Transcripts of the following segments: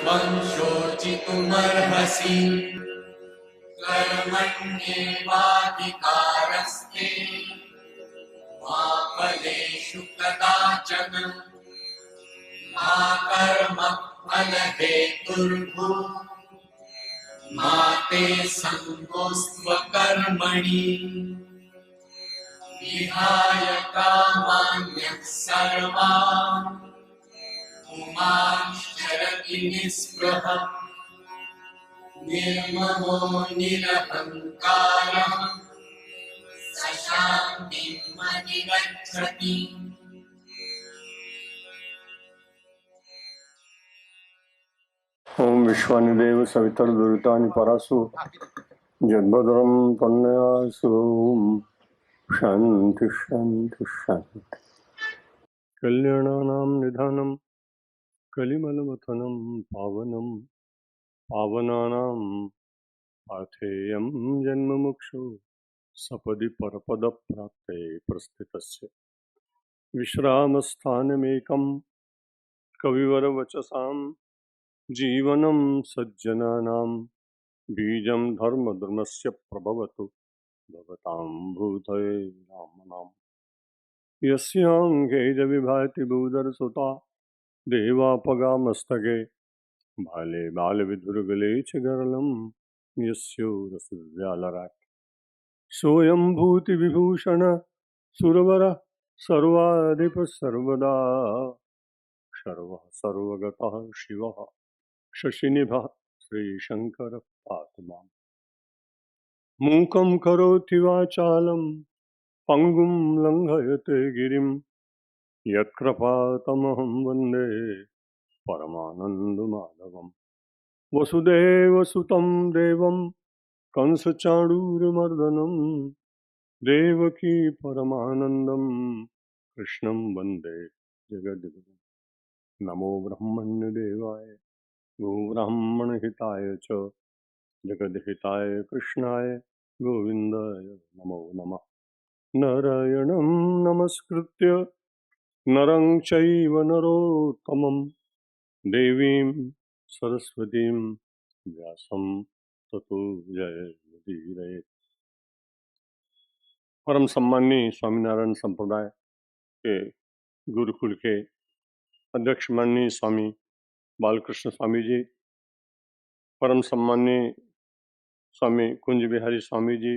त्वं शोचितुमर्हसि कर्मण्येवाधिकारस्ते मा फलेषु कदाचन मा कर्मफलहेतुर्भूः मा ते सङ्गोऽस्त्वकर्मणि विहाय कामान्यः सर्वान् पुमांश्चरति निःस्पृहः निर्ममो निरहङ्कारः स शान्तिम् अधिगच्छति। ओम विश्वानिदेव सवितर्दुरितानि परासु जन्मधरं तन्नयासु शांति शांति शांति। कल्याणानां निधानं कलिमलमथनं पावनं पावनानां पाथेयं जन्ममुक्षु सपदि परपदप्राप्ते प्रस्थितस्य विश्रामस्थानमेकं कविवरवचसां जीवनं सज्जनानां बीजं धर्मधर्मस्य प्रभवतु भवतां भूतये रामनाम यस्याङ्गे च विभाति भूधरसुता देवापगामस्तके बाले बालविधुर्गले च गरलं यस्योरसव्यालराट् सोऽयं भूतिविभूषण सुरवरः सर्वाधिपः सर्वदा सर्वः सर्वगतः शिवः शशिनिभः श्रीशङ्करः पातु माम्। मूकं करोति वाचालं पंगुं लंघयते गिरिं यत्कृपातमहं वन्दे परमानन्दमाधवम्। वसुदेवसुतं देवं कंसचाणूरमर्दनं देवकी परमानन्दं कृष्णं वन्दे जगद्गुरुं। नमो ब्रह्मण्यदेवाय गोब्राह्मणहिताय च जगद्हिताय कृष्णाय गोविन्दाय नमो नमः। नारायणं नमस्कृत्य नरं चैव नरोत्तमं देवीं सरस्वतीं व्यासं ततो जयमुदीरयेत्। परम सम्माननीय स्वामीनारायण संप्रदाय के गुरुकुल के अध्यक्ष माननीय स्वामी बालकृष्ण स्वामी जी, परम सम्माननीय स्वामी कुंज बिहारी स्वामी जी,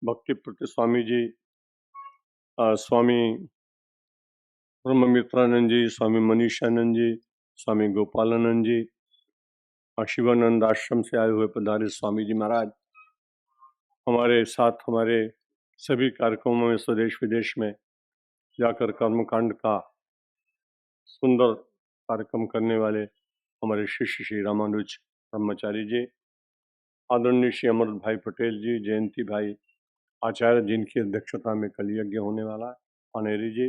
भक्तिप्रति स्वामी जी, स्वामी ब्रह्ममित्रानंद जी, स्वामी मनीषानंद जी, स्वामी गोपालानंद जी, शिवानंद आश्रम से आए हुए पधारे स्वामी जी महाराज, हमारे साथ हमारे सभी कार्यक्रमों में स्वदेश विदेश में जाकर कर्मकांड का सुंदर कार्यक्रम करने वाले हमारे शिष्य श्री रामानुज ब्रह्मचारी जी, आदरणीय श्री अमृत भाई पटेल जी, जयंती भाई आचार्य जिनकी अध्यक्षता में कल यज्ञ होने वाला है, पानेरी जी,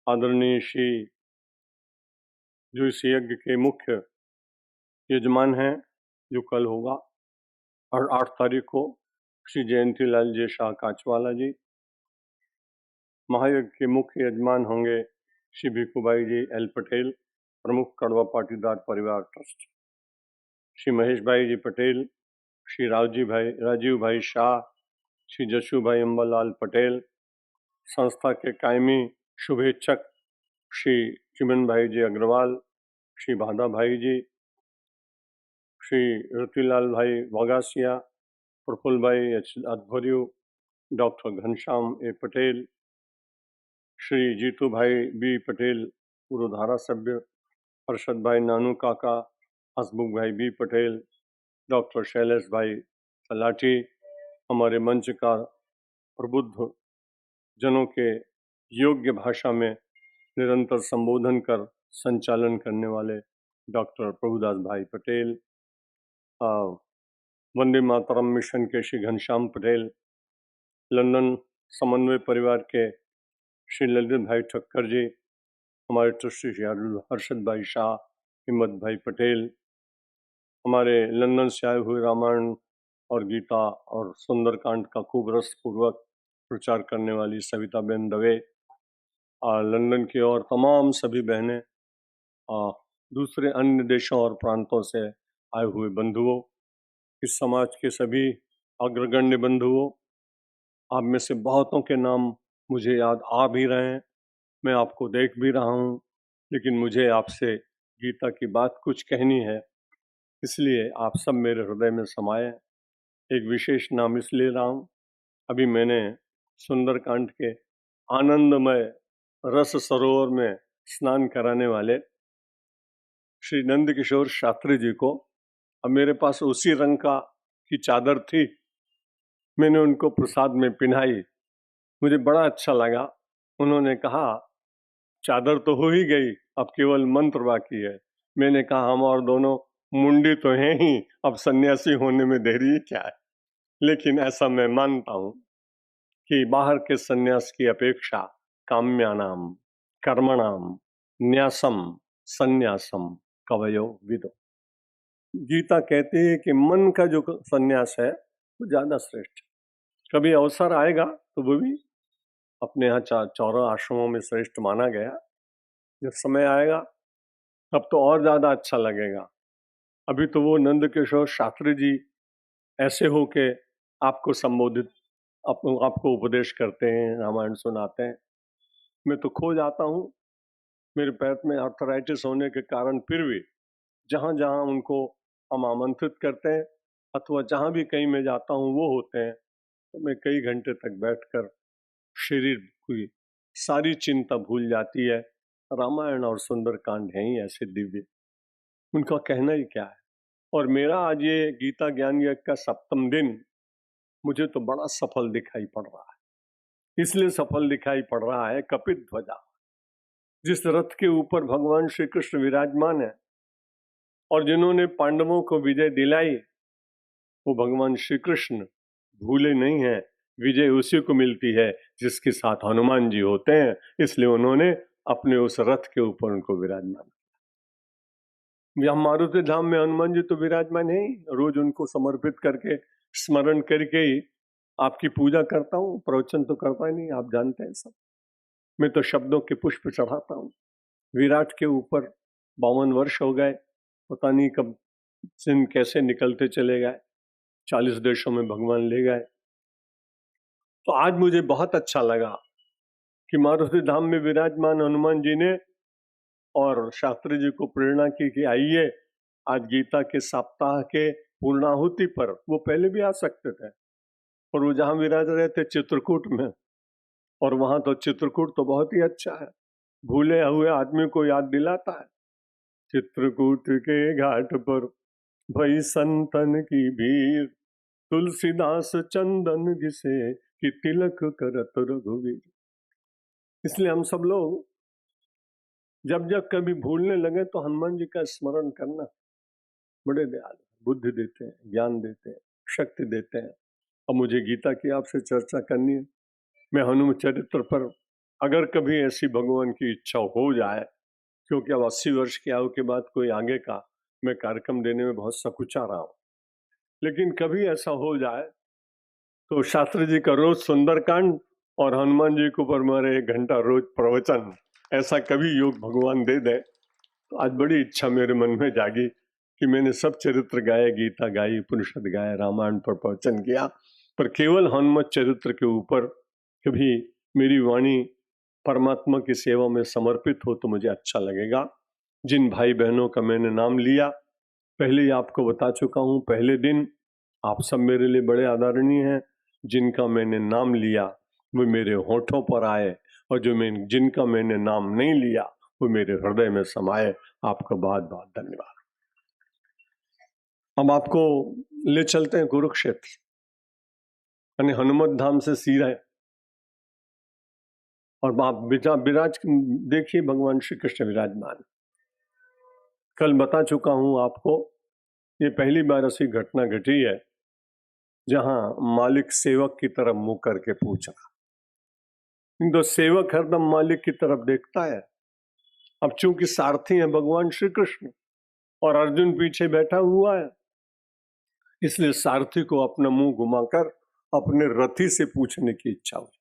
आदरणीय श्री जो इस यज्ञ के मुख्य यजमान हैं जो कल होगा और 8 तारीख को श्री जयंती लाल जी शाह काचवाला जी, महायज्ञ के मुख्य यजमान होंगे श्री भिखुभाई जी एल पटेल, प्रमुख कड़वा पाटीदार परिवार ट्रस्ट, श्री महेश भाई जी पटेल, श्री राजीव भाई शाह, श्री जशु भाई अम्बालाल पटेल, संस्था के कायमी शुभेच्छक श्री चिमन भाई जी अग्रवाल, श्री भादा भाई जी, श्री रतिलाल भाई वगासिया, प्रफुल्ल भाई अध्वर्यु, डॉक्टर घनश्याम ए पटेल, श्री जीतू भाई बी पटेल पूर्व धारा सभ्य, अरशद भाई नानू काका, हसमुख भाई बी पटेल, डॉक्टर शैलेश भाई तलाटी, हमारे मंच का प्रबुद्ध जनों के योग्य भाषा में निरंतर संबोधन कर संचालन करने वाले डॉक्टर प्रभुदास भाई पटेल, वंदे मातरम मिशन के श्री घनश्याम पटेल, लंदन समन्वय परिवार के श्री ललित भाई ठक्कर जी, हमारे ट्रस्टी श्री हर्षद भाई शाह, हिम्मत भाई पटेल, हमारे लंदन से आए हुए रामायण और गीता और सुंदरकांड का खूब रसपूर्वक प्रचार करने वाली सविता बेन दवे, लंदन की और तमाम सभी बहनें, दूसरे अन्य देशों और प्रांतों से आए हुए बंधुओं, इस समाज के सभी अग्रगण्य बंधुओं, आप में से बहुतों के नाम मुझे याद आ भी रहे हैं, मैं आपको देख भी रहा हूँ, लेकिन मुझे आपसे गीता की बात कुछ कहनी है, इसलिए आप सब मेरे हृदय में समाये। एक विशेष नाम इसलिए रहा हूँ, अभी मैंने सुंदरकांड के आनंदमय रस सरोवर में स्नान कराने वाले श्री नंद किशोर शास्त्री जी को, अब मेरे पास उसी रंग की चादर थी, मैंने उनको प्रसाद में पिन्हाई, मुझे बड़ा अच्छा लगा। उन्होंने कहा चादर तो हो ही गई, अब केवल मंत्र बाकी है। मैंने कहा हम और दोनों मुंडी तो हैं ही, अब सन्यासी होने में देरी क्या है। लेकिन ऐसा मैं मानता हूं कि बाहर के सन्यास की अपेक्षा काम्यानाम कर्मणाम न्यासम सन्यासम कवयो विदो, गीता कहती है कि मन का जो सन्यास है वो ज्यादा श्रेष्ठ। कभी अवसर आएगा तो वो भी अपने यहाँ 14 आश्रमों में श्रेष्ठ माना गया, जब समय आएगा तब तो और ज्यादा अच्छा लगेगा। अभी तो वो नंद किशोर शास्त्री जी ऐसे हो के आपको संबोधित आपको उपदेश करते हैं, रामायण सुनाते हैं, मैं तो खो जाता हूँ। मेरे पैर में आर्थराइटिस होने के कारण फिर भी जहां जहां उनको हम आमंत्रित करते हैं अथवा जहां भी कहीं मैं जाता हूँ वो होते हैं, तो मैं कई घंटे तक बैठकर शरीर की सारी चिंता भूल जाती है। रामायण और सुंदरकांड है ही ऐसे दिव्य, उनका कहना ही क्या है। और मेरा आज ये गीता ज्ञान यज्ञ का 7वां दिन मुझे तो बड़ा सफल दिखाई पड़ रहा है। इसलिए सफल दिखाई पड़ रहा है, कपित ध्वजा, जिस रथ के ऊपर भगवान श्री कृष्ण विराजमान है और जिन्होंने पांडवों को विजय दिलाई, वो भगवान श्री कृष्ण भूले नहीं हैं। विजय उसी को मिलती है जिसके साथ हनुमान जी होते हैं, इसलिए उन्होंने अपने उस रथ के ऊपर उनको विराजमान किया। हम मारुति धाम में हनुमान जी तो विराजमान है ही, रोज उनको समर्पित करके स्मरण करके ही आपकी पूजा करता हूँ, प्रवचन तो करता ही नहीं, आप जानते हैं सब। मैं तो शब्दों के पुष्प चढ़ाता हूँ। विराट के ऊपर 52 वर्ष हो गए, पता नहीं कब दिन कैसे निकलते चले गए, 40 देशों में भगवान ले गए। तो आज मुझे बहुत अच्छा लगा कि मारुति धाम में विराजमान हनुमान जी ने और शास्त्री जी को प्रेरणा की कि आइए आज गीता के सप्ताह के पूर्णाहुति पर, वो पहले भी आ सकते थे और वो जहां विराज रहे थे चित्रकूट में, और वहां तो चित्रकूट तो बहुत ही अच्छा है, भूले हुए आदमी को याद दिलाता है। चित्रकूट के घाट पर भई संतन की भीड़, तुलसीदास चंदन घिसे कि तिलक करत रघुवीर। इसलिए हम सब लोग जब जब कभी भूलने लगे तो हनुमान जी का स्मरण करना। बड़े दयालु, बुद्धि देते हैं, ज्ञान देते हैं, शक्ति देते हैं। अब मुझे गीता की आपसे चर्चा करनी है। मैं हनुमान चरित्र पर अगर कभी ऐसी भगवान की इच्छा हो जाए, क्योंकि अब 80 वर्ष की आयु के बाद कोई आगे का मैं कार्यक्रम देने में बहुत सकुचा रहा हूं, लेकिन कभी ऐसा हो जाए तो शास्त्री जी का रोज सुंदरकांड और हनुमान जी के ऊपर मेरे 1 घंटा रोज प्रवचन, ऐसा कभी योग भगवान दे दे तो आज बड़ी इच्छा मेरे मन में जागी कि मैंने सब चरित्र गाए, गीता गाई, उपनिषद गाए, रामायण पर प्रवचन किया, पर केवल हनुमत चरित्र के ऊपर कभी मेरी वाणी परमात्मा की सेवा में समर्पित हो तो मुझे अच्छा लगेगा। जिन भाई बहनों का मैंने नाम लिया, पहले ही आपको बता चुका हूं, पहले दिन आप सब मेरे लिए बड़े आदरणीय हैं। जिनका मैंने नाम लिया वो मेरे होठों पर आए, और जिनका मैंने नाम नहीं लिया वो मेरे हृदय में समाये। आपका बहुत बहुत धन्यवाद। अब आपको ले चलते हैं कुरुक्षेत्र, यानी हनुमत धाम से सीधा, और आप विराज देखिए भगवान श्री कृष्ण विराजमान। कल बता चुका हूं आपको, ये पहली बार ऐसी घटना घटी है जहां मालिक सेवक की तरफ मुंह करके पूछ रहा। तो सेवक हरदम मालिक की तरफ देखता है। अब चूंकि सारथी है भगवान श्री कृष्ण और अर्जुन पीछे बैठा हुआ है, इसलिए सारथी को अपना मुंह घुमाकर अपने रथी से पूछने की इच्छा हुई।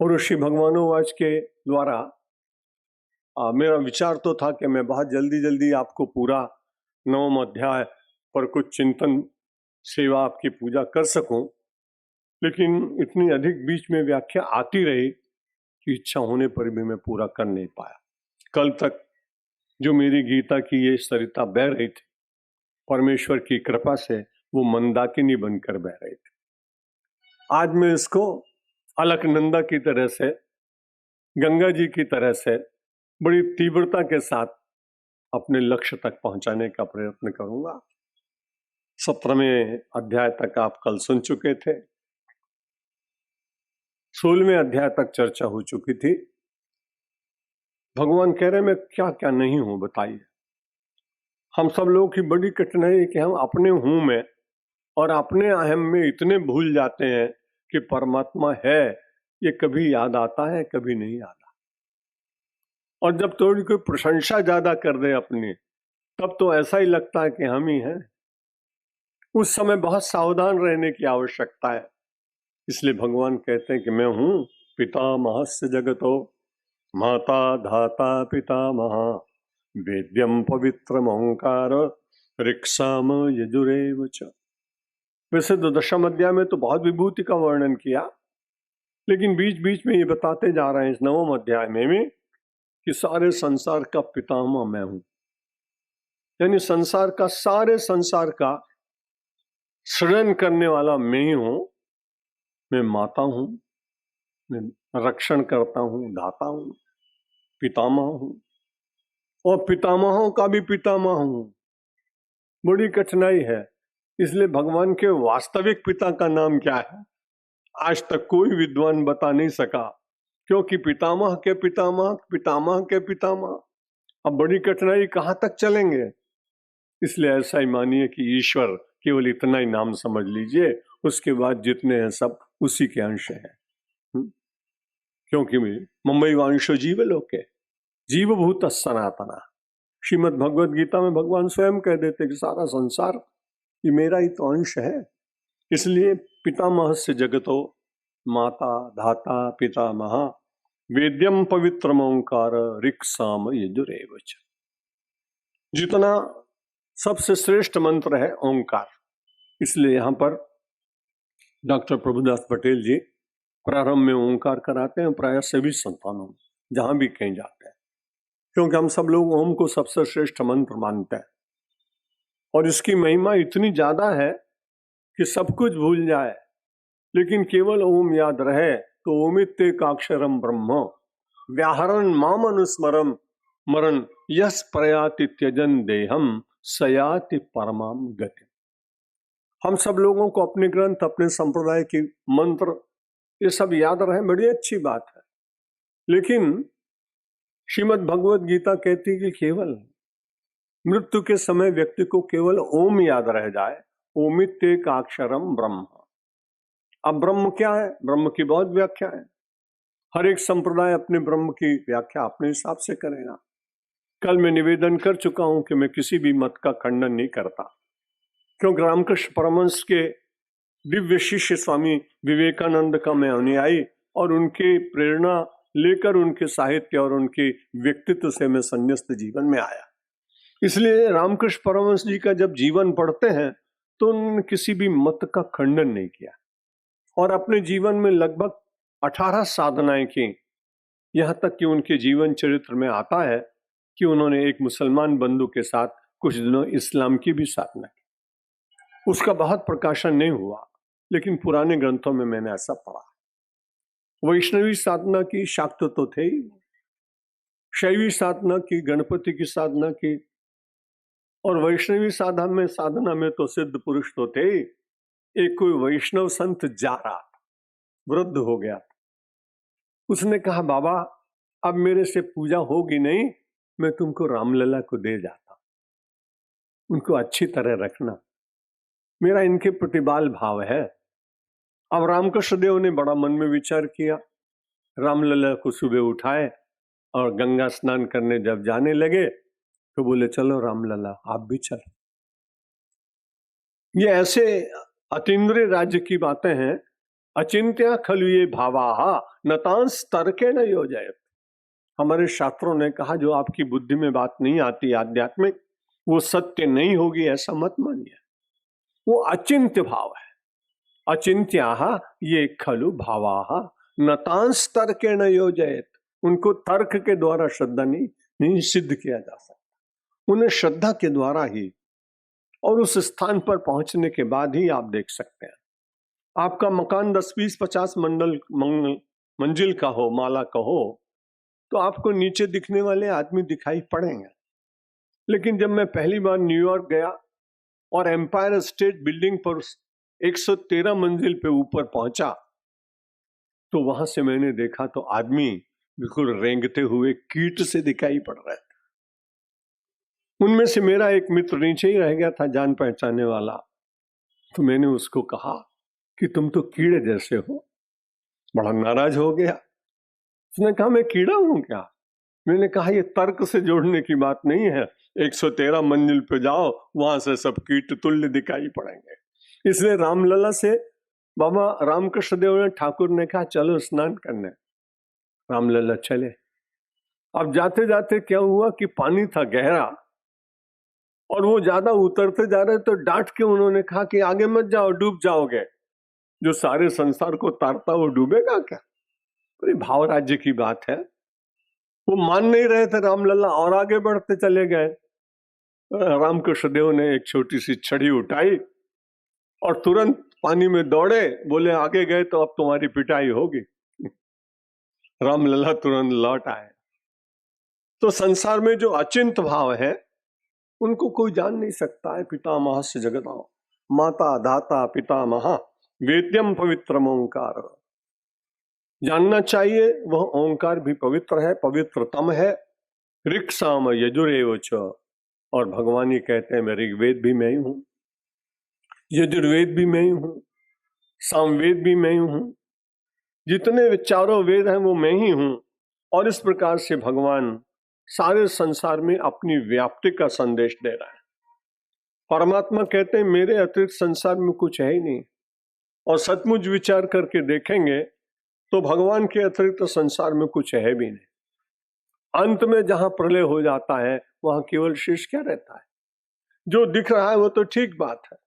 और ऋषि भगवानों वाच के द्वारा मेरा विचार तो था कि मैं बहुत जल्दी जल्दी आपको पूरा 9वां अध्याय पर कुछ चिंतन सेवा आपकी पूजा कर सकूं, लेकिन इतनी अधिक बीच में व्याख्या आती रही कि इच्छा होने पर भी मैं पूरा कर नहीं पाया। कल तक जो मेरी गीता की ये सरिता बह रही थी, परमेश्वर की कृपा से वो मंदाकिनी बनकर बह रही थी। आज मैं इसको अलकनंदा की तरह से, गंगा जी की तरह से बड़ी तीव्रता के साथ अपने लक्ष्य तक पहुंचाने का प्रयत्न करूंगा। 17वें अध्याय तक आप कल सुन चुके थे, 16वें अध्याय तक चर्चा हो चुकी थी। भगवान कह रहे मैं क्या क्या नहीं हूं बताइए। हम सब लोगों की बड़ी कठिनाई है कि हम अपने हूं में और अपने अहम में इतने भूल जाते हैं कि परमात्मा है ये कभी याद आता है, कभी नहीं आता। और जब थोड़ी कोई प्रशंसा ज्यादा कर दे अपनी, तब तो ऐसा ही लगता है कि हम ही हैं। उस समय बहुत सावधान रहने की आवश्यकता है। इसलिए भगवान कहते हैं कि मैं हूं पितामहस्य जगतो माता धाता पितामह वेद्यम पवित्रम ओंकार ऋक्साम यजुरेव च। वैसे तो 10वें अध्याय में तो बहुत विभूति का वर्णन किया, लेकिन बीच बीच में ये बताते जा रहे हैं इस 9वें अध्याय में भी कि सारे संसार का पितामह मैं हूं। यानी संसार का, सारे संसार का सृजन करने वाला मैं ही हूं। मैं माता हूं, मैं रक्षण करता हूं, दाता हूं, पितामह हूं और पितामहों का भी पितामह हूं। बड़ी कठिनाई है। इसलिए भगवान के वास्तविक पिता का नाम क्या है आज तक कोई विद्वान बता नहीं सका, क्योंकि पितामह के पितामह, पितामह के पितामह, अब बड़ी कठिनाई कहां तक चलेंगे। इसलिए ऐसा ही मानिए कि ईश्वर केवल इतना ही नाम समझ लीजिए, उसके बाद जितने हैं सब उसी के अंश हैं। क्योंकि मुंबई वांशो जीव लोके जीवभूत सनातना, श्रीमद् भगवद गीता में भगवान स्वयं कह देते कि सारा संसार ये मेरा ही तो अंश है। इसलिए पितामह से जगतो माता धाता पितामह वेद्यम पवित्रम ओंकार ऋक्साम यजुरेव च। जितना सबसे श्रेष्ठ मंत्र है ओंकार। इसलिए यहां पर डॉक्टर प्रभुदास पटेल जी प्रारंभ में ओंकार कराते हैं, प्राय सभी संतानों में जहां भी कहीं जाते हैं, क्योंकि हम सब लोग ओम को सबसे श्रेष्ठ मंत्र मानते हैं और इसकी महिमा इतनी ज्यादा है कि सब कुछ भूल जाए लेकिन केवल ओम याद रहे तो ओमित्येकाक्षरम ब्रह्म व्याहरण माम अनुस्मरम मरण यस प्रयाति त्यजन देहम सयाति परमाम गति। हम सब लोगों को अपने ग्रंथ, अपने संप्रदाय की मंत्र ये सब याद रहे, बड़ी अच्छी बात है, लेकिन श्रीमद् भगवद गीता कहती है कि केवल मृत्यु के समय व्यक्ति को केवल ओम याद रह जाए, ओमित्येकाक्षरम ब्रह्म। अब ब्रह्म क्या है? ब्रह्म की बहुत व्याख्या है, हर एक संप्रदाय अपने ब्रह्म की व्याख्या अपने हिसाब से करेगा। कल मैं निवेदन कर चुका हूं कि मैं किसी भी मत का खंडन नहीं करता, क्योंकि रामकृष्ण परमहंस के दिव्य शिष्य स्वामी विवेकानंद का मैं अनुयायी और उनके प्रेरणा लेकर उनके साहित्य और उनके व्यक्तित्व से मैं संन्यस्त जीवन में आया। इसलिए रामकृष्ण परमहंस जी का जब जीवन पढ़ते हैं तो उन्होंने किसी भी मत का खंडन नहीं किया और अपने जीवन में लगभग 18 साधनाएं की। यहां तक कि उनके जीवन चरित्र में आता है कि उन्होंने एक मुसलमान बंधु के साथ कुछ दिनों इस्लाम की भी साधना की। उसका बहुत प्रकाशन नहीं हुआ, लेकिन पुराने ग्रंथों में मैंने ऐसा पढ़ा। वैष्णवी साधना की, शाक्त तो थे ही, शैवी साधना की, गणपति की साधना की, और वैष्णवी साधना में तो सिद्ध पुरुष तो थे ही। एक कोई वैष्णव संत जा रहा था, वृद्ध हो गया, उसने कहा बाबा अब मेरे से पूजा होगी नहीं, मैं तुमको रामलला को दे जाता, उनको अच्छी तरह रखना, मेरा इनके प्रतिबाल भाव है। अब रामकृष्ण देव ने बड़ा मन में विचार किया, रामलला को सुबह उठाए और गंगा स्नान करने जब जाने लगे तो बोले चलो रामलला आप भी चलो। ये ऐसे अतीन्द्रिय राज्य की बातें हैं। अचिंत्या खलु ये भावाहा नतांस तर्के न योजयत। हमारे शास्त्रों ने कहा जो आपकी बुद्धि में बात नहीं आती आध्यात्मिक, वो सत्य नहीं होगी ऐसा मत मानिए। वो अचिंत्य भाव है। अचिंत्याः ये खलु भावाः नतांस तर्केण योजयेत। उनको तर्क के द्वारा श्रद्धा नहीं सिद्ध किया जा सकता। उन्हें श्रद्धा के द्वारा ही और उस स्थान पर पहुंचने के बाद ही आप देख सकते हैं। आपका मकान 10, 20, 50 मंजिल का हो, माला का हो, तो आपको नीचे दिखने वाले आदमी दिखाई पड़ेंगे। लेकिन जब मैं पहली बार न्यूयॉर्क गया और एम्पायर स्टेट बिल्डिंग पर 113 मंजिल पे ऊपर पहुंचा, तो वहां से मैंने देखा तो आदमी बिल्कुल रेंगते हुए कीट से दिखाई पड़ रहे थे। उनमें से मेरा एक मित्र नीचे ही रह गया था, जान पहचाने वाला। तो मैंने उसको कहा कि तुम तो कीड़े जैसे हो। बड़ा नाराज हो गया। उसने कहा मैं कीड़ा हूं क्या? मैंने कहा ये तर्क से जोड़ने की बात नहीं है। 113 मंजिल पे जाओ, वहां से सब कीट तुल्य दिखाई पड़ेंगे। इसलिए रामलला से बाबा रामकृष्ण देव ठाकुर ने कहा चलो स्नान करने। रामलला चले। अब जाते जाते क्या हुआ कि पानी था गहरा और वो ज्यादा उतरते जा रहे, तो डांट के उन्होंने कहा कि आगे मत जाओ, डूब जाओगे। जो सारे संसार को तारता वो डूबेगा क्या? अरे भाव राज्य की बात है। वो मान नहीं रहे थे रामलला और आगे बढ़ते चले गए। रामकृष्ण देव ने एक छोटी सी छड़ी उठाई और तुरंत पानी में दौड़े, बोले आगे गए तो अब तुम्हारी पिटाई होगी। रामलला तुरंत लौट आए। तो संसार में जो अचिंत भाव है उनको कोई जान नहीं सकता है। पितामह से जगताओ, माता दाता पितामह वेद्यम पवित्रम ओंकार। जानना चाहिए वह ओंकार भी पवित्र है, पवित्रतम है। ऋक्साम यजुरेव च। और भगवान ही कहते हैं मैं ऋग्वेद भी मैं ही हूं, यजुर्वेद भी मैं ही हूं, सामवेद भी मैं ही हूं। जितने चारों वेद हैं वो मैं ही हूं। और इस प्रकार से भगवान सारे संसार में अपनी व्याप्ति का संदेश दे रहा है। परमात्मा कहते हैं मेरे अतिरिक्त संसार में कुछ है ही नहीं। और सचमुच विचार करके देखेंगे तो भगवान के अतिरिक्त संसार में कुछ है भी नहीं। अंत में जहां प्रलय हो जाता है वहां केवल शेष क्या रहता है? जो दिख रहा है वो तो ठीक बात है,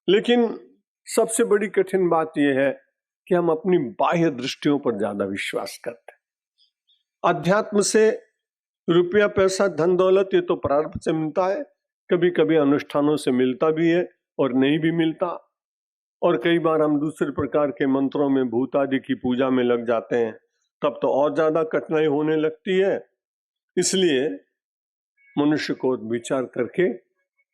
लेकिन सबसे बड़ी कठिन बात यह है कि हम अपनी बाह्य दृष्टियों पर ज्यादा विश्वास करते हैं। अध्यात्म से रुपया पैसा धन दौलत ये तो प्रारब्ध से मिलता है, कभी कभी अनुष्ठानों से मिलता भी है और नहीं भी मिलता। और कई बार हम दूसरे प्रकार के मंत्रों में भूत आदि की पूजा में लग जाते हैं, तब तो और ज्यादा कठिनाई होने लगती है। इसलिए मनुष्य को विचार करके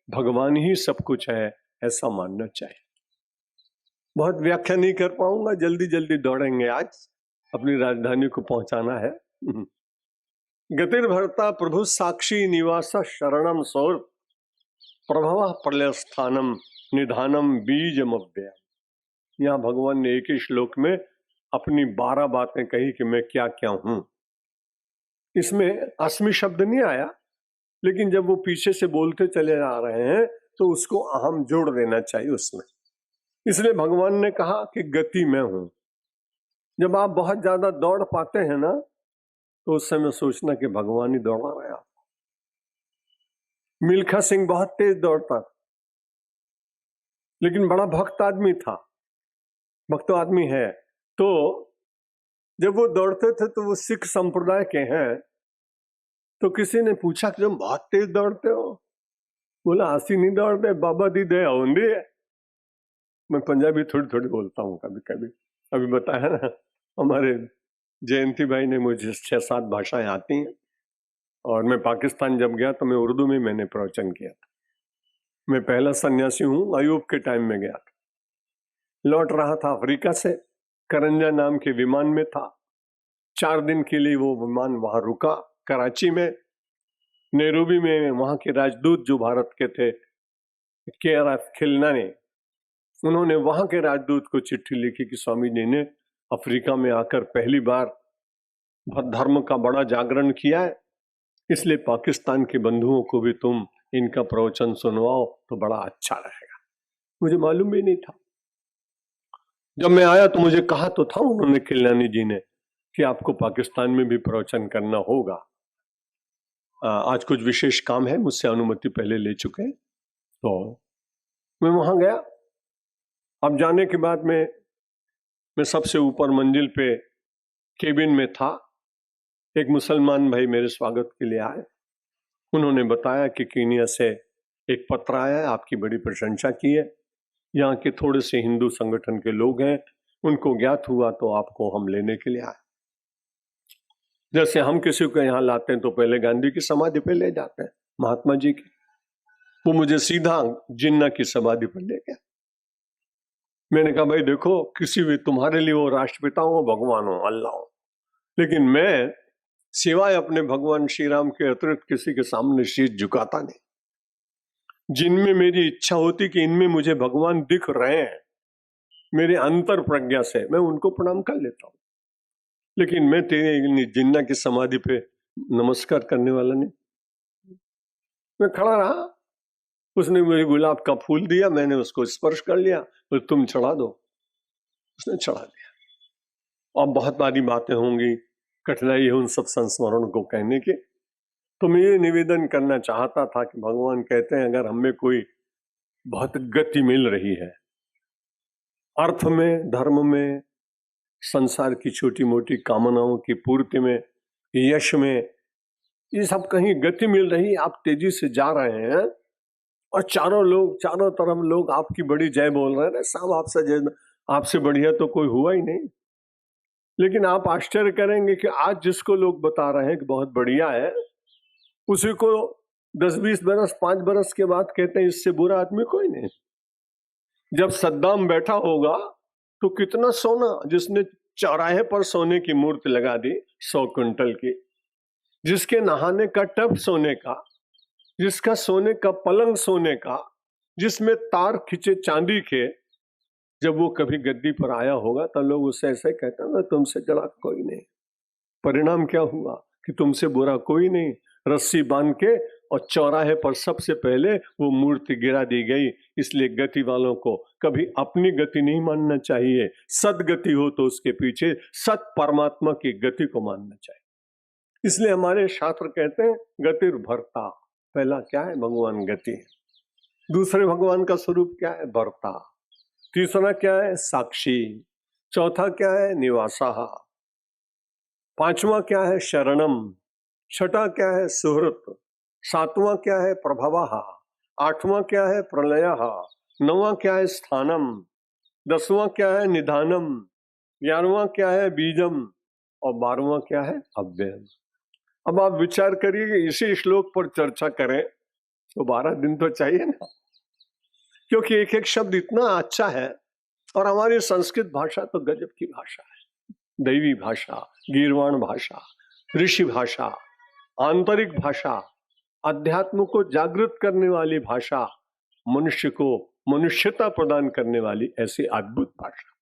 भगवान ही सब कुछ है ऐसा मानना चाहिए। बहुत व्याख्या नहीं कर पाऊंगा, जल्दी जल्दी दौड़ेंगे, आज अपनी राजधानी को पहुंचाना है। गतिर्भर्ता प्रभु साक्षी निवास शरणम सौर प्रभव प्रलय स्थानम निधानम बीजम अव्यय। यहाँ भगवान ने एक ही श्लोक में अपनी 12 बातें कही कि मैं क्या क्या हूं। इसमें अस्मि शब्द नहीं आया, लेकिन जब वो पीछे से बोलते चले आ रहे हैं तो उसको अहम जोड़ देना चाहिए उसमें। इसलिए भगवान ने कहा कि गति में हूं। जब आप बहुत ज्यादा दौड़ पाते हैं ना, तो उस समय सोचना कि भगवान ही दौड़ा रहे आप। मिल्खा सिंह बहुत तेज दौड़ता, लेकिन बड़ा भक्त आदमी था, भक्त आदमी है। तो जब वो दौड़ते थे तो वो सिख संप्रदाय के हैं, तो किसी ने पूछा कि तुम बहुत तेज दौड़ते हो? बोला आसी नहीं दौड़ते, बाबा दी दे आउंदी है। मैं पंजाबी थोड़ी थोड़ी बोलता हूँ कभी कभी। अभी बताया ना, हमारे जयंती भाई ने मुझे 6-7 भाषाएं आती हैं। और मैं पाकिस्तान जब गया तो मैं उर्दू में मैंने प्रवचन किया था। मैं पहला सन्यासी हूँ, अयूब के टाइम में गया था। लौट रहा था अफ्रीका से, करंजा नाम के विमान में था। 4 दिन के लिए वो विमान वहां रुका कराची में। नैरोबी में वहां के राजदूत जो भारत के थे, KRF खिलनानी, उन्होंने वहां के राजदूत को चिट्ठी लिखी कि स्वामी जी ने अफ्रीका में आकर पहली बार धर्म का बड़ा जागरण किया है, इसलिए पाकिस्तान के बंधुओं को भी तुम इनका प्रवचन सुनवाओ तो बड़ा अच्छा रहेगा। मुझे मालूम भी नहीं था। जब मैं आया तो मुझे कहा तो था उन्होंने, खिलनानी जी ने, कि आपको पाकिस्तान में भी प्रवचन करना होगा। आज कुछ विशेष काम है, मुझसे अनुमति पहले ले चुके हैं, तो मैं वहां गया। अब जाने के बाद मैं सबसे ऊपर मंजिल पे केबिन में था। एक मुसलमान भाई मेरे स्वागत के लिए आए। उन्होंने बताया कि कीनिया से एक पत्र आया है, आपकी बड़ी प्रशंसा की है, यहाँ के थोड़े से हिंदू संगठन के लोग हैं, उनको ज्ञात हुआ तो आपको हम लेने के लिए आए। जैसे हम किसी को यहाँ लाते हैं तो पहले गांधी की समाधि पे ले जाते हैं, महात्मा जी की। वो मुझे सीधा जिन्ना की समाधि पर ले गया। मैंने कहा भाई देखो, किसी भी तुम्हारे लिए वो राष्ट्रपिता हो, भगवान हो, अल्लाह हो, लेकिन मैं सिवाय अपने भगवान श्री राम के अतिरिक्त किसी के सामने शीश झुकाता नहीं। जिनमें मेरी इच्छा होती कि इनमें मुझे भगवान दिख रहे हैं, मेरे अंतर प्रज्ञा से मैं उनको प्रणाम कर लेता हूं, लेकिन मैं तेरे जिन्ना की समाधि पे नमस्कार करने वाला नहीं। मैं खड़ा रहा, उसने मुझे गुलाब का फूल दिया, मैंने उसको स्पर्श कर लिया, तो तुम चढ़ा दो, उसने चढ़ा दिया। अब बहुत बारी बातें होंगी, कठिनाई है उन सब संस्मरण को कहने की, तो मैं ये निवेदन करना चाहता था कि भगवान कहते हैं अगर हमें कोई बहुत गति मिल रही है अर्थ में, धर्म में, संसार की छोटी मोटी कामनाओं की पूर्ति में, यश में, ये सब कहीं गति मिल रही, आप तेजी से जा रहे हैं और चारों तरफ लोग आपकी बड़ी जय बोल रहे हैं, साहब आपसे बढ़िया तो कोई हुआ ही नहीं। लेकिन आप आश्चर्य करेंगे कि आज जिसको लोग बता रहे हैं कि बहुत बढ़िया है, उसी को 10-20 बरस 5 बरस के बाद कहते हैं इससे बुरा आदमी कोई नहीं। जब सद्दाम बैठा होगा तो कितना सोना, जिसने चौराहे पर सोने की मूर्ति लगा दी 100 क्विंटल की, जिसके नहाने का टब सोने का, जिसका सोने का पलंग सोने का, जिसमें तार खिंचे चांदी के, जब वो कभी गद्दी पर आया होगा तो लोग उससे ऐसे कहते हैं तुमसे जड़ा कोई नहीं। परिणाम क्या हुआ कि तुमसे बुरा कोई नहीं, रस्सी बांध के और चौराहे पर सबसे पहले वो मूर्ति गिरा दी गई। इसलिए गति वालों को कभी अपनी गति नहीं मानना चाहिए, सदगति हो तो उसके पीछे सत परमात्मा की गति को मानना चाहिए। इसलिए हमारे शास्त्र कहते हैं गतिर भरता। पहला क्या है? भगवान गति है। दूसरे भगवान का स्वरूप क्या है? भरता। तीसरा क्या है? साक्षी। चौथा क्या है? निवासा। पांचवा क्या है? शरणम। छठा क्या है? सुहृत। सातवां क्या है? प्रभवः। आठवां क्या है? प्रलयः। नौवां क्या है? स्थानम। 10वां क्या है? निधानम। 11वां क्या है? बीजम। और 12वां क्या है? अव्ययम। अब आप विचार करिए कि इसी श्लोक पर चर्चा करें तो 12 दिन तो चाहिए ना, क्योंकि एक एक शब्द इतना अच्छा है। और हमारी संस्कृत भाषा तो गजब की भाषा है, दैवी भाषा, गीर्वाण भाषा, ऋषि भाषा, आंतरिक भाषा, अध्यात्म को जागृत करने वाली भाषा, मनुष्य को मनुष्यता प्रदान करने वाली ऐसी अद्भुत भाषा।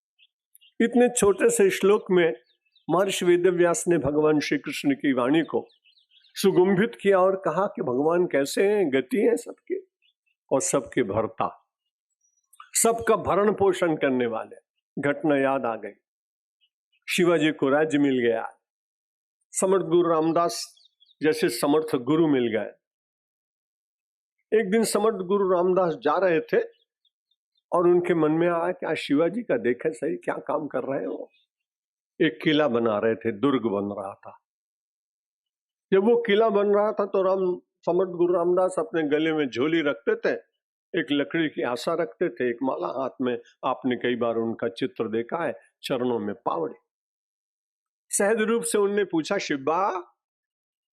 इतने छोटे से श्लोक में महर्षि वेदव्यास ने भगवान श्री कृष्ण की वाणी को सुगंभित किया और कहा कि भगवान कैसे हैं, गति है सबके और सबके भरता, सबका भरण पोषण करने वाले। घटना याद आ गई, शिवाजी को राज्य मिल गया, समर्थ गुरु रामदास जैसे समर्थ गुरु मिल गए। एक दिन समर्थ गुरु रामदास जा रहे थे और उनके मन में आया कि आज शिवाजी का देखे सही क्या काम कर रहे हो। एक किला बना रहे थे, दुर्ग बन रहा था। जब वो किला बन रहा था तो समर्थ गुरु रामदास अपने गले में झोली रखते थे, एक लकड़ी की आशा रखते थे, एक माला हाथ में। आपने कई बार उनका चित्र देखा है, चरणों में पावड़े। सहज रूप से उनने पूछा, शिब्बा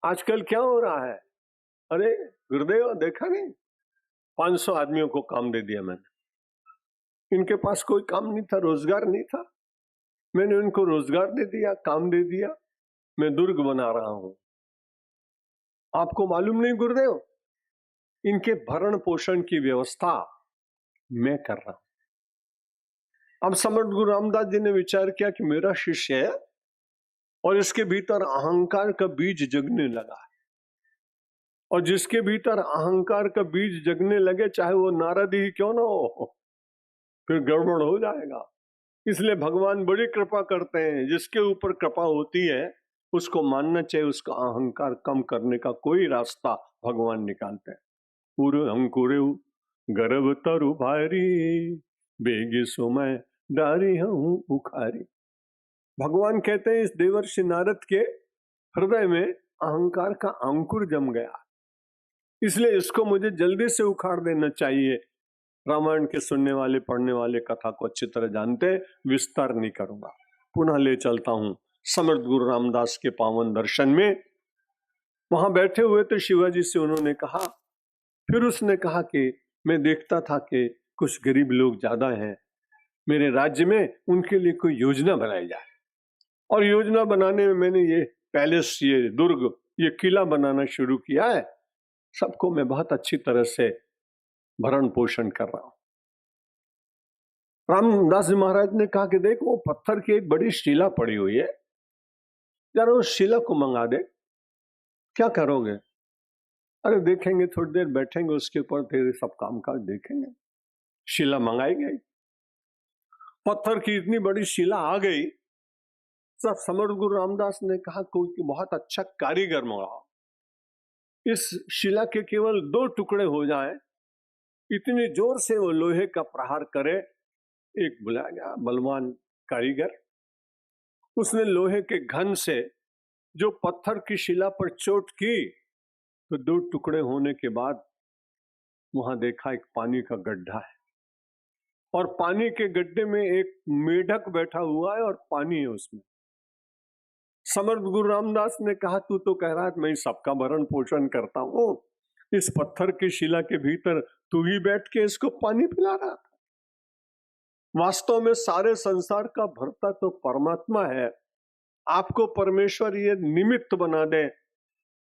आजकल क्या हो रहा है? अरे गुरुदेव देखा नहीं, 500 आदमियों को काम दे दिया मैंने। इनके पास कोई काम नहीं था, रोजगार नहीं था, मैंने उनको रोजगार दे दिया, काम दे दिया, मैं दुर्ग बना रहा हूं। आपको मालूम नहीं गुरुदेव, इनके भरण पोषण की व्यवस्था मैं कर रहा हूं। अब समर्थ गुरु रामदास जी ने विचार किया कि मेरा शिष्य है और इसके भीतर अहंकार का बीज जगने लगा है, और जिसके भीतर अहंकार का बीज जगने लगे, चाहे वो नारद ही क्यों ना हो, फिर गड़बड़ हो जाएगा। इसलिए भगवान बड़ी कृपा करते हैं। जिसके ऊपर कृपा होती है उसको मानना चाहिए, उसका अहंकार कम करने का कोई रास्ता भगवान निकालते हैं। पूरे अंकुरे गर्भ तरु भारी, बेगी सुमय डारी हूं उखारी। भगवान कहते हैं इस देवर्षि नारद के हृदय में अहंकार का अंकुर जम गया, इसलिए इसको मुझे जल्दी से उखाड़ देना चाहिए। रामायण के सुनने वाले पढ़ने वाले कथा को अच्छी तरह जानते, विस्तार नहीं करूंगा। पुनः ले चलता हूं समर्थ गुरु रामदास के पावन दर्शन में। वहां बैठे हुए तो शिवाजी से उन्होंने कहा, फिर उसने कहा कि मैं देखता था कि कुछ गरीब लोग ज्यादा हैं मेरे राज्य में, उनके लिए कोई योजना बनाई जाए। और योजना बनाने में मैंने ये पैलेस, ये दुर्ग, ये किला बनाना शुरू किया है। सबको मैं बहुत अच्छी तरह से भरण पोषण कर रहा हूं। रामदास जी महाराज ने कहा कि देख वो पत्थर की एक बड़ी शिला पड़ी हुई है, जरा उस शिला को मंगा दे। क्या करोगे? अरे देखेंगे, थोड़ी देर बैठेंगे, उसके ऊपर तेरे सब काम काज देखेंगे। शिला मंगाई गई, पत्थर की इतनी बड़ी शिला आ गई। सब समर्थ गुरु रामदास ने कहा कोई बहुत अच्छा कारीगर मंगाओ, इस शिला के केवल 2 टुकड़े हो जाएं, इतनी जोर से वो लोहे का प्रहार करे। एक बुलाया गया बलवान कारीगर, उसने लोहे के घन से जो पत्थर की शिला पर चोट की, तो 2 टुकड़े होने के बाद वहां देखा एक पानी का गड्ढा है, और पानी के गड्ढे में एक मेढक बैठा हुआ है और पानी है उसमें। समर्थ गुरु रामदास ने कहा तू तो कह रहा है मैं सबका भरण पोषण करता हूं, इस पत्थर की शिला के भीतर तू ही बैठ के इसको पानी पिला रहा था। वास्तव में सारे संसार का भरता तो परमात्मा है। आपको परमेश्वर ये निमित्त बना दे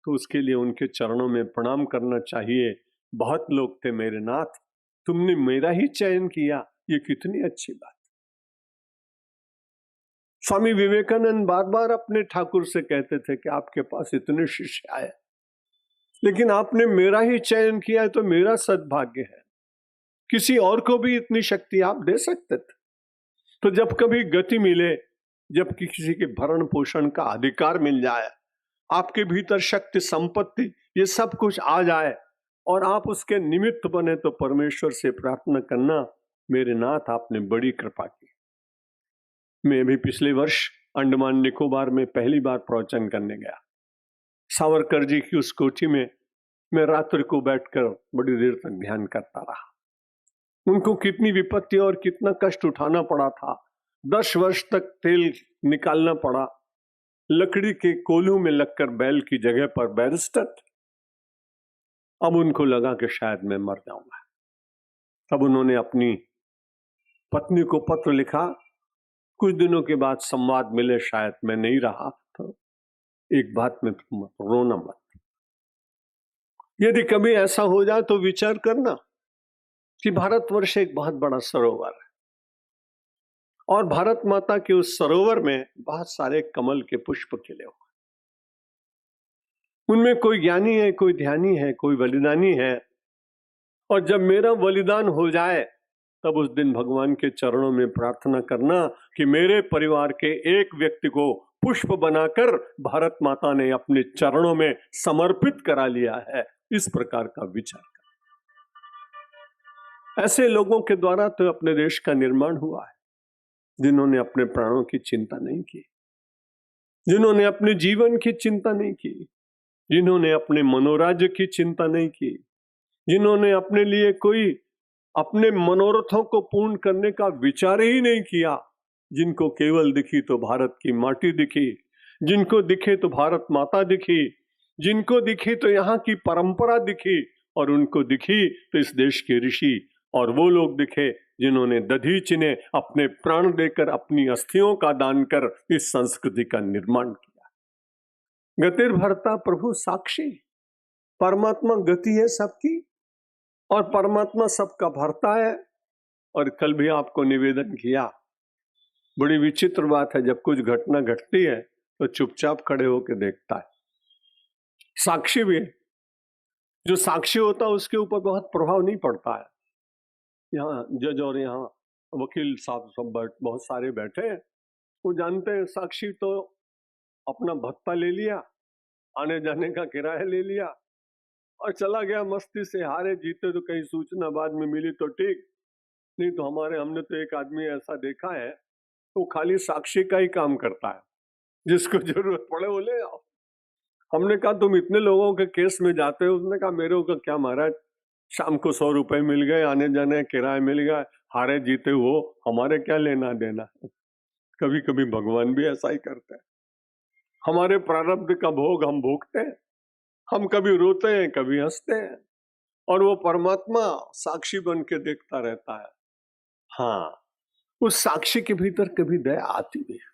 तो उसके लिए उनके चरणों में प्रणाम करना चाहिए। बहुत लोग थे मेरे नाथ, तुमने मेरा ही चयन किया, ये कितनी अच्छी बात। स्वामी विवेकानंद बार बार अपने ठाकुर से कहते थे कि आपके पास इतने शिष्य आए, लेकिन आपने मेरा ही चयन किया है तो मेरा सद्भाग्य है। किसी और को भी इतनी शक्ति आप दे सकते थे। तो जब कभी गति मिले, जब किसी के भरण पोषण का अधिकार मिल जाए, आपके भीतर शक्ति, संपत्ति, ये सब कुछ आ जाए और आप उसके निमित्त बने, तो परमेश्वर से प्रार्थना करना, मेरे नाथ आपने बड़ी कृपा की। मैं भी पिछले वर्ष अंडमान निकोबार में पहली बार प्रवचन करने गया। सावरकर जी की उस कोठी में मैं रात्रि को बैठकर बड़ी देर तक ध्यान करता रहा। उनको कितनी विपत्ति और कितना कष्ट उठाना पड़ा था। 10 वर्ष तक तेल निकालना पड़ा, लकड़ी के कोल्हू में लगकर बैल की जगह पर बैरिस्टर। अब उनको लगा कि शायद मैं मर जाऊंगा। तब उन्होंने अपनी पत्नी को पत्र लिखा। कुछ दिनों के बाद संवाद मिले, शायद मैं नहीं रहा तो एक बात में रोना मत। यदि कभी ऐसा हो जाए तो विचार करना कि भारतवर्ष एक बहुत बड़ा सरोवर है और भारत माता के उस सरोवर में बहुत सारे कमल के पुष्प खिले हुए, उनमें कोई ज्ञानी है, कोई ध्यानी है, कोई बलिदानी है। और जब मेरा बलिदान हो जाए तब उस दिन भगवान के चरणों में प्रार्थना करना कि मेरे परिवार के एक व्यक्ति को पुष्प बनाकर भारत माता ने अपने चरणों में समर्पित करा लिया है। इस प्रकार का विचार कर, ऐसे लोगों के द्वारा तो अपने देश का निर्माण हुआ है, जिन्होंने अपने प्राणों की चिंता नहीं की, जिन्होंने अपने जीवन की चिंता नहीं की, जिन्होंने अपने मनोराज्य की चिंता नहीं की, जिन्होंने अपने लिए कोई अपने मनोरथों को पूर्ण करने का विचार ही नहीं किया, जिनको केवल दिखी तो भारत की माटी दिखी, जिनको दिखे तो भारत माता दिखी, जिनको दिखी तो यहाँ की परंपरा दिखी, और उनको दिखी तो इस देश के ऋषि और वो लोग दिखे जिन्होंने दधीचि ने अपने प्राण देकर, अपनी अस्थियों का दान कर इस संस्कृति का निर्माण किया। गतिर्भर्ता प्रभु साक्षी, परमात्मा गति है सबकी और परमात्मा सबका भरता है। और कल भी आपको निवेदन किया, बड़ी विचित्र बात है, जब कुछ घटना घटती है तो चुपचाप खड़े होकर देखता है। साक्षी भी है, जो साक्षी होता है उसके ऊपर बहुत प्रभाव नहीं पड़ता है। यहाँ जज और यहाँ वकील साहब सब बहुत सारे बैठे हैं, वो जानते हैं साक्षी तो अपना भत्ता ले लिया, आने जाने का किराया ले लिया और चला गया मस्ती से। हारे जीते तो कहीं सूचना बाद में मिली तो ठीक, नहीं तो हमने तो एक आदमी ऐसा देखा है, वो खाली साक्षी का ही काम करता है, जिसको जरूरत पड़े वो ले आओ। हमने कहा तुम इतने लोगों के केस में जाते हो? उसने कहा मेरे को क्या महाराज, शाम को 100 रुपए मिल गए, आने जाने किराया मिल गया, हारे जीते हो हमारे क्या लेना देना। कभी कभी भगवान भी ऐसा ही करते हैं, हमारे प्रारब्ध का भोग हम भोगते हैं, हम कभी रोते हैं कभी हंसते हैं, और वो परमात्मा साक्षी बन के देखता रहता है। हाँ, उस साक्षी के भीतर कभी दया आती भी है।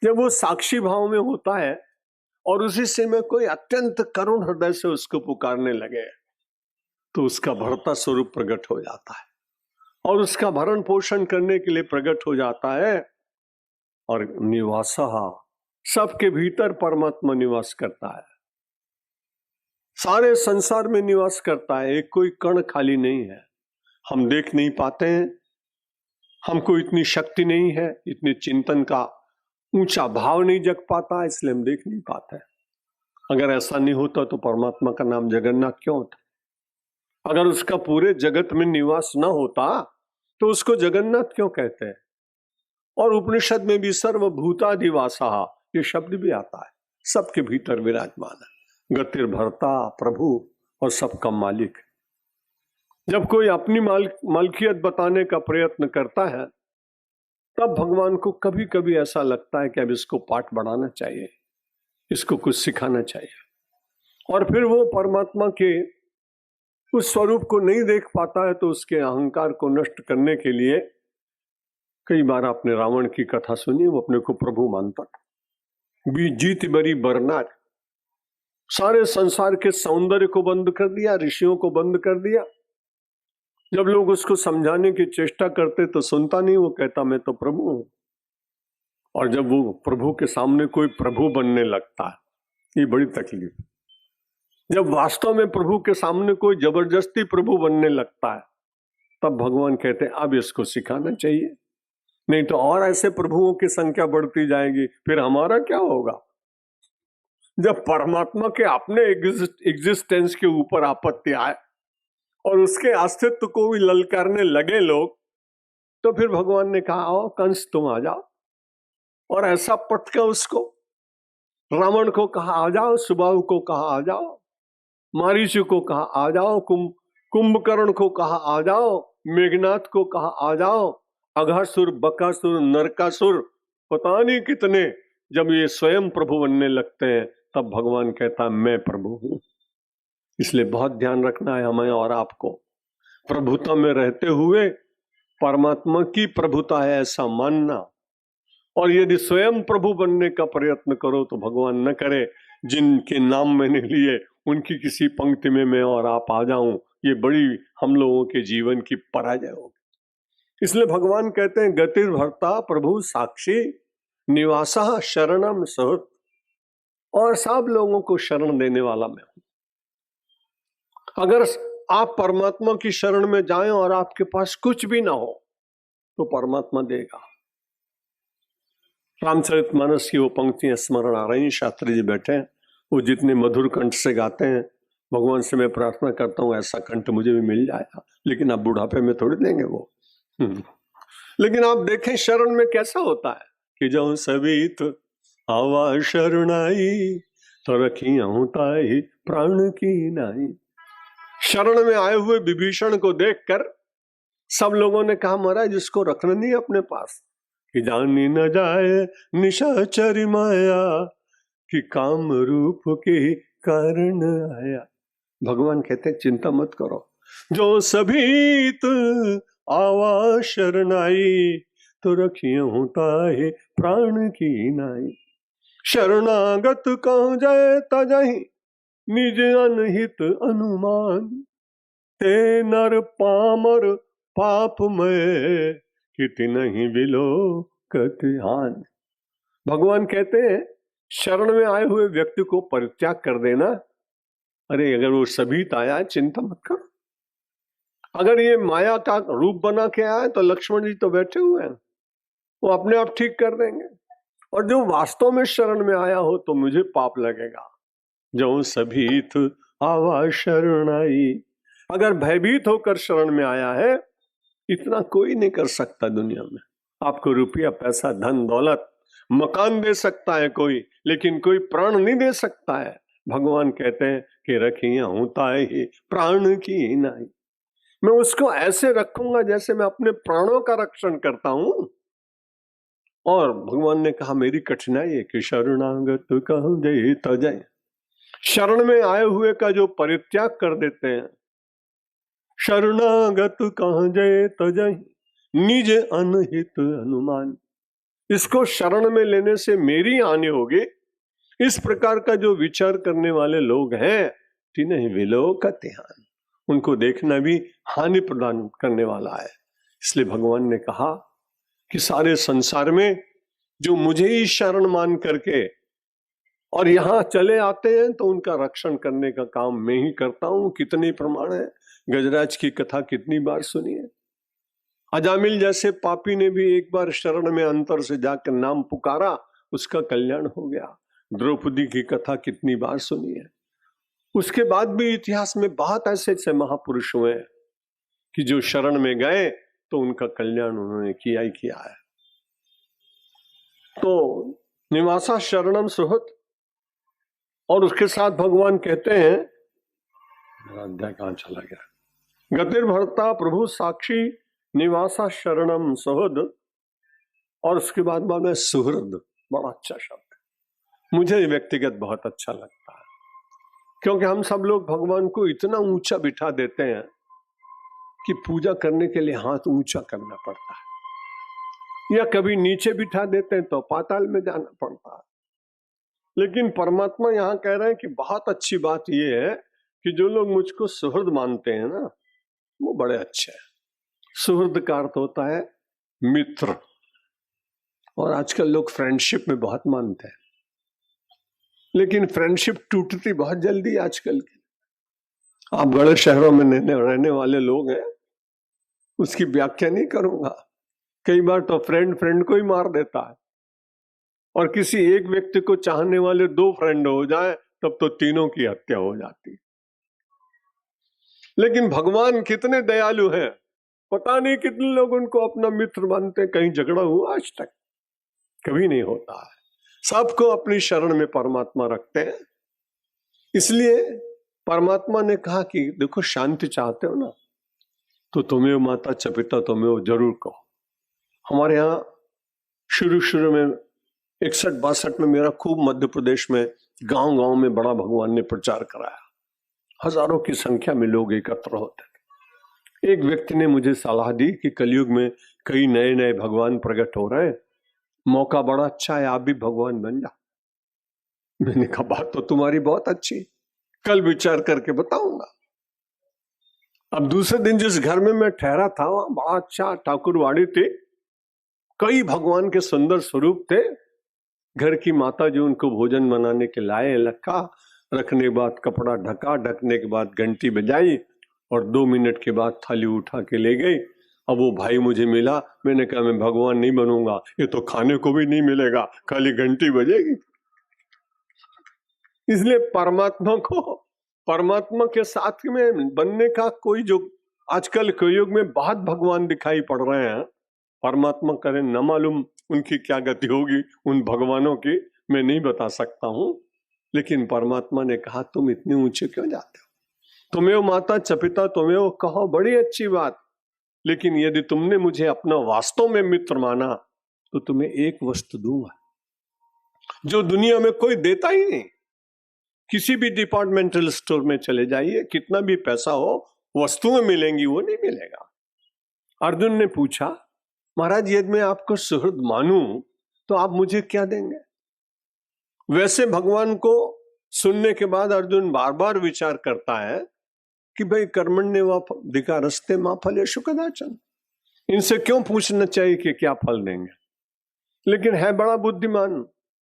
जब वो साक्षी भाव में होता है और उसी से में कोई अत्यंत करुण हृदय से उसको पुकारने लगे, तो उसका भरता स्वरूप प्रकट हो जाता है और उसका भरण पोषण करने के लिए प्रकट हो जाता है। और निवासः, सबके भीतर परमात्मा निवास करता है, सारे संसार में निवास करता है, एक कोई कण खाली नहीं है। हम देख नहीं पाते हैं, हमको इतनी शक्ति नहीं है, इतने चिंतन का ऊंचा भाव नहीं जग पाता, इसलिए हम देख नहीं पाते। अगर ऐसा नहीं होता तो परमात्मा का नाम जगन्नाथ क्यों होता? अगर उसका पूरे जगत में निवास न होता तो उसको जगन्नाथ क्यों कहते हैं? और उपनिषद में भी सर्वभूताधिवासः ये शब्द भी आता है, सबके भीतर विराजमान है, गतिर भरता प्रभु और सबका मालिक। जब कोई अपनी मालकियत बताने का प्रयत्न करता है तब भगवान को कभी कभी ऐसा लगता है कि अब इसको पाठ बढ़ाना चाहिए, इसको कुछ सिखाना चाहिए। और फिर वो परमात्मा के उस स्वरूप को नहीं देख पाता है तो उसके अहंकार को नष्ट करने के लिए, कई बार आपने रावण की कथा सुनी, वो अपने को प्रभु मानता था, जीत बरी बरनार, सारे संसार के सौंदर्य को बंद कर दिया, ऋषियों को बंद कर दिया। जब लोग उसको समझाने की चेष्टा करते तो सुनता नहीं, वो कहता मैं तो प्रभु हूं। और जब वो प्रभु के सामने कोई प्रभु बनने लगता है, ये बड़ी तकलीफ। जब वास्तव में प्रभु के सामने कोई जबरदस्ती प्रभु बनने लगता है तब भगवान कहते हैं अब इसको सिखाना चाहिए, नहीं तो और ऐसे प्रभुओं की संख्या बढ़ती जाएगी, फिर हमारा क्या होगा। जब परमात्मा के अपने एग्जिस्टेंस के ऊपर आपत्ति आए और उसके अस्तित्व को भी ललकारने लगे लोग, तो फिर भगवान ने कहा आओ कंस तुम आ जाओ, और ऐसा पटका उसको। रावण को कहा आ जाओ, सुबाहु को कहा आ जाओ, मारीचु को कहा आ जाओ, कुंभकर्ण को कहा आ जाओ, मेघनाथ को कहा आ जाओ, अघासुर, बकासुर, नरकासुर, पता नहीं कितने। जब ये स्वयं प्रभु बनने लगते हैं तब भगवान कहता मैं प्रभु हूं। इसलिए बहुत ध्यान रखना है हमें और आपको, प्रभुता में रहते हुए परमात्मा की प्रभुता है ऐसा मानना। और यदि स्वयं प्रभु बनने का प्रयत्न करो तो भगवान न करे जिनके नाम मैंने लिए उनकी किसी पंक्ति में मैं और आप आ जाऊं, ये बड़ी हम लोगों के जीवन की पराजय होगी। इसलिए भगवान कहते हैं गतिर भर्ता प्रभु साक्षी निवासा शरणम सहृत, और सब लोगों को शरण देने वाला मैं हूं। अगर आप परमात्मा की शरण में जाएं और आपके पास कुछ भी ना हो तो परमात्मा देगा। रामचरितमानस की वो पंक्तियां स्मरण आ रही, शास्त्री जी बैठे हैं, वो जितने मधुर कंठ से गाते हैं, भगवान से मैं प्रार्थना करता हूं ऐसा कंठ मुझे भी मिल जाएगा, लेकिन आप बुढ़ापे में थोड़ी देंगे वो। लेकिन आप देखें शरण में कैसा होता है कि जो सबीत आवा शरणाई तो रखी ताई प्राण की नाई। शरण में आए हुए विभीषण को देखकर सब लोगों ने कहा महाराज इसको रखना नहीं अपने पास, कि जानी न जाए निशाचरी माया कि काम रूप के कारण आया। भगवान कहते चिंता मत करो, जो सभी आवा शरणाई तो रखियो ताहि प्राण की नाई। शरणागत कहाँ जाए तजहि निज अनहित अनुमान, ते नर पामर पाप में किति नहीं बिलो कतिहान। भगवान कहते हैं शरण में आए हुए व्यक्ति को परित्याग कर देना। अरे अगर वो सभी आया चिंता मत करो, अगर ये माया का रूप बना के आए तो लक्ष्मण जी तो बैठे हुए हैं, वो अपने आप ठीक कर देंगे। और जो वास्तव में शरण में आया हो तो मुझे पाप लगेगा। जो सभी थु आवा शरण आई, अगर भयभीत होकर शरण में आया है, इतना कोई नहीं कर सकता दुनिया में। आपको रुपया पैसा धन दौलत मकान दे सकता है कोई, लेकिन कोई प्राण नहीं दे सकता है। भगवान कहते हैं कि रखिया होता है प्राण की नाई, मैं उसको ऐसे रखूंगा जैसे मैं अपने प्राणों का रक्षण करता हूं। और भगवान ने कहा मेरी कठिनाई है कि शरणागत कहूं जय तजय, शरण में आए हुए का जो परित्याग कर देते हैं, शरणागत कहां जय तजय निज अनहित अनुमान, इसको शरण में लेने से मेरी हानि होगी। इस प्रकार का जो विचार करने वाले लोग हैं, तिन्हें विलोकते हानि, उनको देखना भी हानि प्रदान करने वाला है। इसलिए भगवान ने कहा कि सारे संसार में जो मुझे ही शरण मान करके और यहां चले आते हैं तो उनका रक्षण करने का काम मैं ही करता हूं। कितने प्रमाण है, गजराज की कथा कितनी बार सुनी है। अजामिल जैसे पापी ने भी एक बार शरण में अंतर से जाकर नाम पुकारा, उसका कल्याण हो गया। द्रौपदी की कथा कितनी बार सुनी है। उसके बाद भी इतिहास में बहुत ऐसे ऐसे महापुरुष हुए हैं कि जो शरण में गए तो उनका कल्याण उन्होंने किया ही किया है। तो निवासा शरणम सुहृत, और उसके साथ भगवान कहते हैं, मेरा अध्याय कहां चला गया, गतिर्भर्ता प्रभु साक्षी निवासा शरणम सुहृद, और उसके बाद में सुहृद, बड़ा अच्छा शब्द है, मुझे व्यक्तिगत बहुत अच्छा लगता है, क्योंकि हम सब लोग भगवान को इतना ऊंचा बिठा देते हैं कि पूजा करने के लिए हाथ ऊंचा करना पड़ता है, या कभी नीचे बिठा देते हैं तो पाताल में जाना पड़ता है। लेकिन परमात्मा यहां कह रहे हैं कि बहुत अच्छी बात यह है कि जो लोग मुझको सुहृद मानते हैं ना, वो बड़े अच्छे हैं। सुहृद का अर्थ होता है मित्र, और आजकल लोग फ्रेंडशिप में बहुत मानते हैं, लेकिन फ्रेंडशिप टूटती बहुत जल्दी आजकल की। आप बड़े शहरों में रहने वाले लोग हैं, उसकी व्याख्या नहीं करूंगा। कई बार तो फ्रेंड फ्रेंड को ही मार देता है, और किसी एक व्यक्ति को चाहने वाले दो फ्रेंड हो जाए तब तो तीनों की हत्या हो जाती। लेकिन भगवान कितने दयालु हैं, पता नहीं कितने लोग उनको अपना मित्र मानते। कहीं झगड़ा हुआ आज तक? कभी नहीं होता है। सबको अपनी शरण में परमात्मा रखते हैं। इसलिए परमात्मा ने कहा कि देखो, शांति चाहते हो ना, तो तुम्हें माता च पिता तुम्हें जरूर कहो। हमारे यहाँ शुरू में 61-62 में मेरा खूब मध्य प्रदेश में गांव में बड़ा भगवान ने प्रचार कराया। हजारों की संख्या में लोग एकत्र होते थे। एक व्यक्ति ने मुझे सलाह दी कि कलयुग में कई नए नए भगवान प्रकट हो रहे हैं, मौका बड़ा अच्छा है, आप भी भगवान बन जा। मैंने कहा बात तो तुम्हारी बहुत अच्छी, कल विचार करके बताऊंगा। अब दूसरे दिन जिस घर में मैं ठहरा था, वहां बड़ा अच्छा ठाकुरवाड़ी थी, कई भगवान के सुंदर स्वरूप थे। घर की माता जी उनको भोजन बनाने के लाए, रखा, रखने के बाद कपड़ा ढका, ढकने के बाद घंटी बजाई, और 2 मिनट के बाद थाली उठा के ले गई। अब वो भाई मुझे मिला, मैंने कहा मैं भगवान नहीं बनूंगा, ये तो खाने को भी नहीं मिलेगा, खाली घंटी बजेगी। इसलिए परमात्मा के साथ में बनने का कोई, जो आजकल के युग में बहुत भगवान दिखाई पड़ रहे हैं, परमात्मा करें न मालूम उनकी क्या गति होगी उन भगवानों की, मैं नहीं बता सकता हूं। लेकिन परमात्मा ने कहा तुम इतने ऊंचे क्यों जाते हो, तुम्हें वो माता च पिता तुम्हें वो कहो, बड़ी अच्छी बात, लेकिन यदि तुमने मुझे अपना वास्तव में मित्र माना तो तुम्हें एक वस्तु दूंगा जो दुनिया में कोई देता ही नहीं। किसी भी डिपार्टमेंटल स्टोर में चले जाइए, कितना भी पैसा हो, वस्तुएं मिलेंगी, वो नहीं मिलेगा। अर्जुन ने पूछा, महाराज यदि मैं आपको सुहृद मानूं तो आप मुझे क्या देंगे? वैसे भगवान को सुनने के बाद अर्जुन बार बार विचार करता है कि भाई कर्मण्य वाधिकारस्ते मा फलेषु कदाचन, इनसे क्यों पूछना चाहिए कि क्या फल देंगे। लेकिन है बड़ा बुद्धिमान,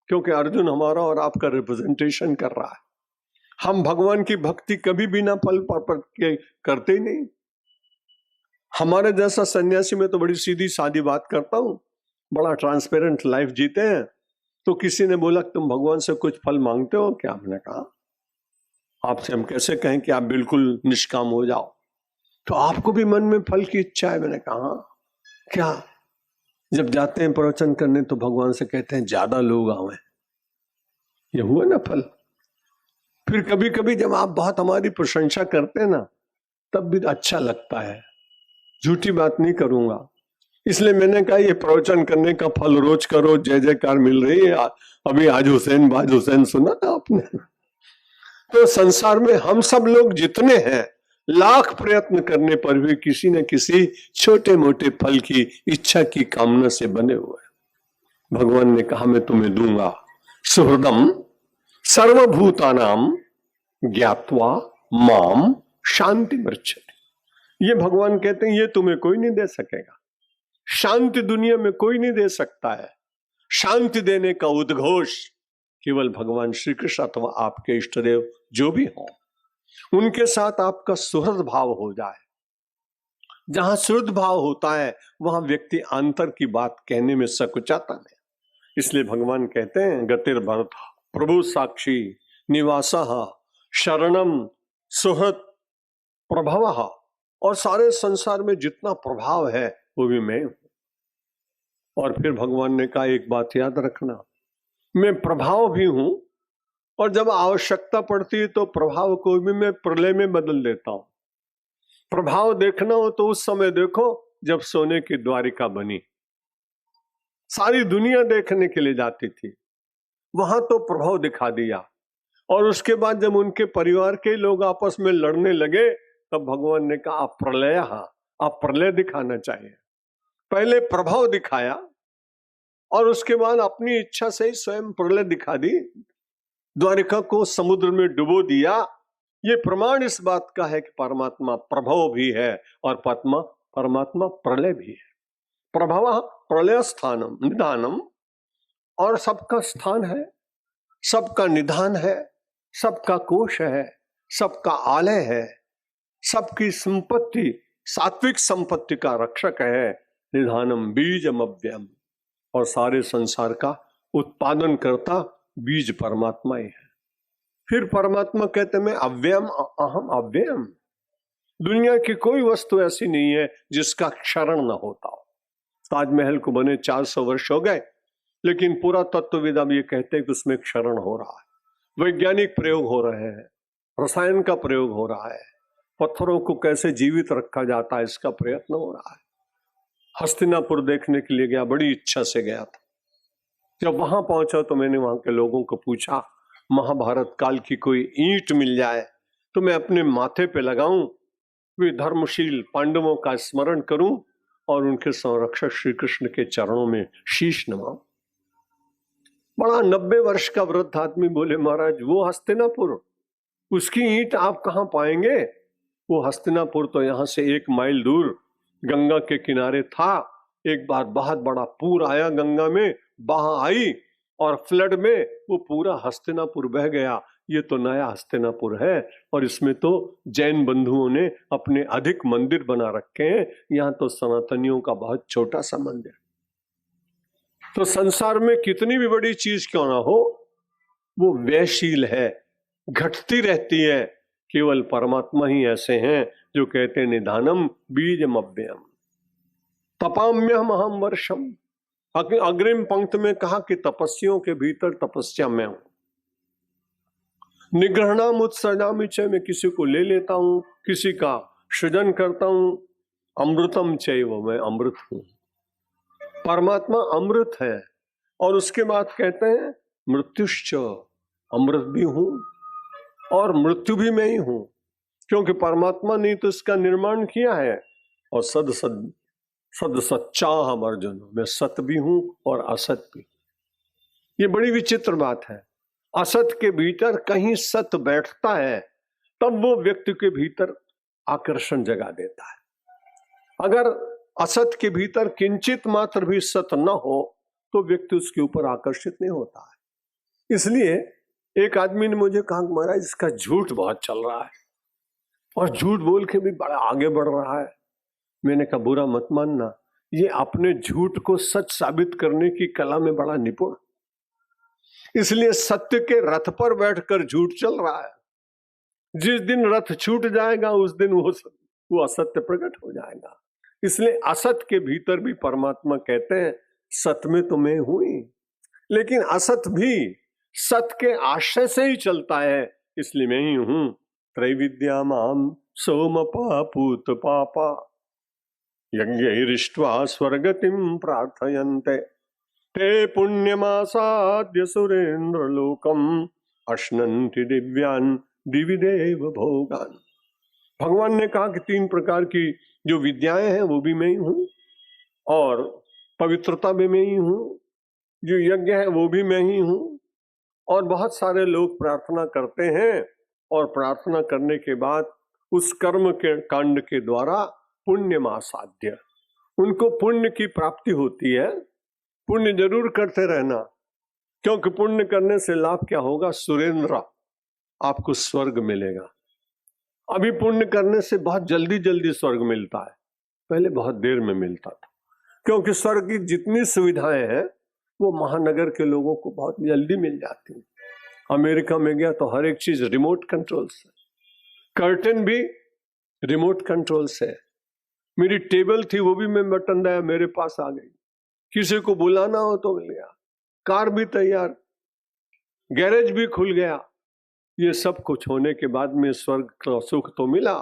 क्योंकि अर्जुन हमारा और आपका रिप्रेजेंटेशन कर रहा है। हम भगवान की भक्ति कभी बिना फल पर करते ही नहीं। हमारे जैसा सन्यासी में तो बड़ी सीधी सादी बात करता हूं, बड़ा ट्रांसपेरेंट लाइफ जीते हैं। तो किसी ने बोला तुम भगवान से कुछ फल मांगते हो क्या? हमने कहा आपसे हम कैसे कहें कि आप बिल्कुल निष्काम हो जाओ, तो आपको भी मन में फल की इच्छा है? मैंने कहा क्या? जब जाते हैं प्रवचन करने तो भगवान से कहते हैं ज्यादा लोग आवे, ये हुआ ना फल। फिर कभी कभी जब आप बहुत हमारी प्रशंसा करते हैं ना, तब भी अच्छा लगता है, झूठी बात नहीं करूंगा। इसलिए मैंने कहा ये प्रवचन करने का फल रोज करो, जय जयकार मिल रही है। अभी आज हुसैन बाज हुसैन सुना था आपने। तो संसार में हम सब लोग जितने हैं, लाख प्रयत्न करने पर भी किसी न किसी छोटे मोटे फल की इच्छा की कामना से बने हुए हैं। भगवान ने कहा मैं तुम्हें दूंगा। सुहृदम सर्वभूतानाम ज्ञात्वा माम शांति मृच्छति। ये भगवान कहते हैं ये तुम्हें कोई नहीं दे सकेगा, शांति दुनिया में कोई नहीं दे सकता है। शांति देने का उद्घोष केवल भगवान श्री कृष्ण अथवा आपके इष्टदेव जो भी हो, उनके साथ आपका सुहृद भाव हो जाए। जहां सुहृद भाव होता है वहां व्यक्ति अंतर की बात कहने में सकुचाता नहीं। इसलिए भगवान कहते हैं गतिर भरत प्रभु साक्षी निवासः शरणम सुहृद प्रभवः। और सारे संसार में जितना प्रभाव है वो भी मैं हूं। और फिर भगवान ने कहा एक बात याद रखना, मैं प्रभाव भी हूं, और जब आवश्यकता पड़ती है तो प्रभाव को भी मैं प्रलय में बदल देता हूं। प्रभाव देखना हो तो उस समय देखो जब सोने की द्वारिका बनी, सारी दुनिया देखने के लिए जाती थी, वहां तो प्रभाव दिखा दिया। और उसके बाद जब उनके परिवार के लोग आपस में लड़ने लगे तब भगवान ने कहा आप प्रलय, आप प्रलय दिखाना चाहिए। पहले प्रभाव दिखाया और उसके बाद अपनी इच्छा से ही स्वयं प्रलय दिखा दी, द्वारिका को समुद्र में डुबो दिया। ये प्रमाण इस बात का है कि परमात्मा प्रभव भी है और परमात्मा प्रलय भी है। प्रभव प्रलय स्थानम निधानम, और सबका स्थान है, सबका निधान है, सबका कोश है, सबका आलय है, सबकी संपत्ति सात्विक संपत्ति का रक्षक है। निधानम बीजम अव्ययम, और सारे संसार का उत्पादन करता बीज परमात्मा ही है। फिर परमात्मा कहते मैं अव्ययम अहम अव्ययम। दुनिया की कोई वस्तु ऐसी नहीं है जिसका क्षरण न होता हो। ताजमहल को बने 400 वर्ष हो गए, लेकिन पूरा तत्वविद अब ये कहते हैं कि उसमें क्षरण हो रहा है। वैज्ञानिक प्रयोग हो रहे हैं, रसायन का प्रयोग हो रहा है, पत्थरों को कैसे जीवित रखा जाता है इसका प्रयत्न हो रहा है। हस्तिनापुर देखने के लिए गया, बड़ी इच्छा से गया था। जब वहां पहुंचा तो मैंने वहां के लोगों को पूछा महाभारत काल की कोई ईंट मिल जाए तो मैं अपने माथे पे लगाऊं, वे धर्मशील पांडवों का स्मरण करूं और उनके संरक्षक श्री कृष्ण के चरणों में शीश नवाऊं। बड़ा 90 वर्ष का वृद्ध आदमी बोले महाराज वो हस्तिनापुर, उसकी ईंट आप कहां पाएंगे? वो हस्तिनापुर तो यहां से 1 माइल दूर गंगा के किनारे था। एक बार बहुत बड़ा पूर आया, गंगा में बाढ़ आई और फ्लड में वो पूरा हस्तिनापुर बह गया। ये तो नया हस्तिनापुर है और इसमें तो जैन बंधुओं ने अपने अधिक मंदिर बना रखे हैं। यहाँ तो सनातनियों का बहुत छोटा सा मंदिर। तो संसार में कितनी भी बड़ी चीज क्यों ना हो, वो व्ययशील है, घटती रहती है। केवल परमात्मा ही ऐसे हैं जो कहते हैं निधानम बीजम अव्ययम तपाम्यहम अहम वर्षम। अग्रिम पंक्ति में कहा कि तपस्वियों के भीतर तपस्या मैं हूं। निग्रहणाम उत्सर्जामि च, मैं किसी को ले लेता हूं, किसी का सृजन करता हूं। अमृतम चैव, मैं अमृत हूं। परमात्मा अमृत है। और उसके बाद कहते हैं मृत्युश्च, अमृत भी हूं और मृत्यु भी मैं ही हूं, क्योंकि परमात्मा ने तो इसका निर्माण किया है। और सद सच्चा हम अर्जुन, मैं सत भी हूं और असत भी। ये बड़ी विचित्र बात है। असत के भीतर कहीं सत बैठता है तब वो व्यक्ति के भीतर आकर्षण जगा देता है। अगर असत के भीतर किंचित मात्र भी सत न हो तो व्यक्ति उसके ऊपर आकर्षित नहीं होता है। इसलिए एक आदमी ने मुझे कहा महाराज इसका झूठ बहुत चल रहा है और झूठ बोल के भी बड़ा आगे बढ़ रहा है। मैंने कहा बुरा मत मानना, ये अपने झूठ को सच साबित करने की कला में बड़ा निपुण, इसलिए सत्य के रथ पर बैठकर झूठ चल रहा है। जिस दिन रथ छूट जाएगा उस दिन वो असत्य प्रकट हो जाएगा। इसलिए असत के भीतर भी परमात्मा कहते हैं सत में तो मैं हूं ही, लेकिन असत भी सत के आश्रय से ही चलता है, इसलिए मैं ही हूं। त्रैविद्या माम सोम पापूत पापा यज्ञैरिष्ट्वा स्वर्गतिम प्रार्थयन्ते ते पुण्यमासाद्य सुरेंद्र लोकम अश्नन्ति दिव्यान दिवि देव भोगान। भगवान ने कहा कि 3 प्रकार की जो विद्याएं हैं वो भी मैं ही हूं, और पवित्रता भी मैं ही हूं, जो यज्ञ है वो भी मैं ही हूं, और बहुत सारे लोग प्रार्थना करते हैं और प्रार्थना करने के बाद उस कर्म के कांड के द्वारा पुण्यमासाद्य, उनको पुण्य की प्राप्ति होती है। पुण्य जरूर करते रहना, क्योंकि पुण्य करने से लाभ क्या होगा? सुरेंद्र, आपको स्वर्ग मिलेगा। अभी पुण्य करने से बहुत जल्दी जल्दी स्वर्ग मिलता है, पहले बहुत देर में मिलता था, क्योंकि स्वर्ग की जितनी सुविधाएं हैं वो महानगर के लोगों को बहुत जल्दी मिल जाती है। अमेरिका में गया तो हर एक चीज रिमोट कंट्रोल से, कर्टन भी रिमोट कंट्रोल से। मेरी टेबल थी वो भी मैं बटन दबाया मेरे पास आ गई, किसी को बुलाना हो तो मिल गया, कार भी तैयार, गैरेज भी खुल गया। ये सब कुछ होने के बाद में स्वर्ग का सुख तो मिला,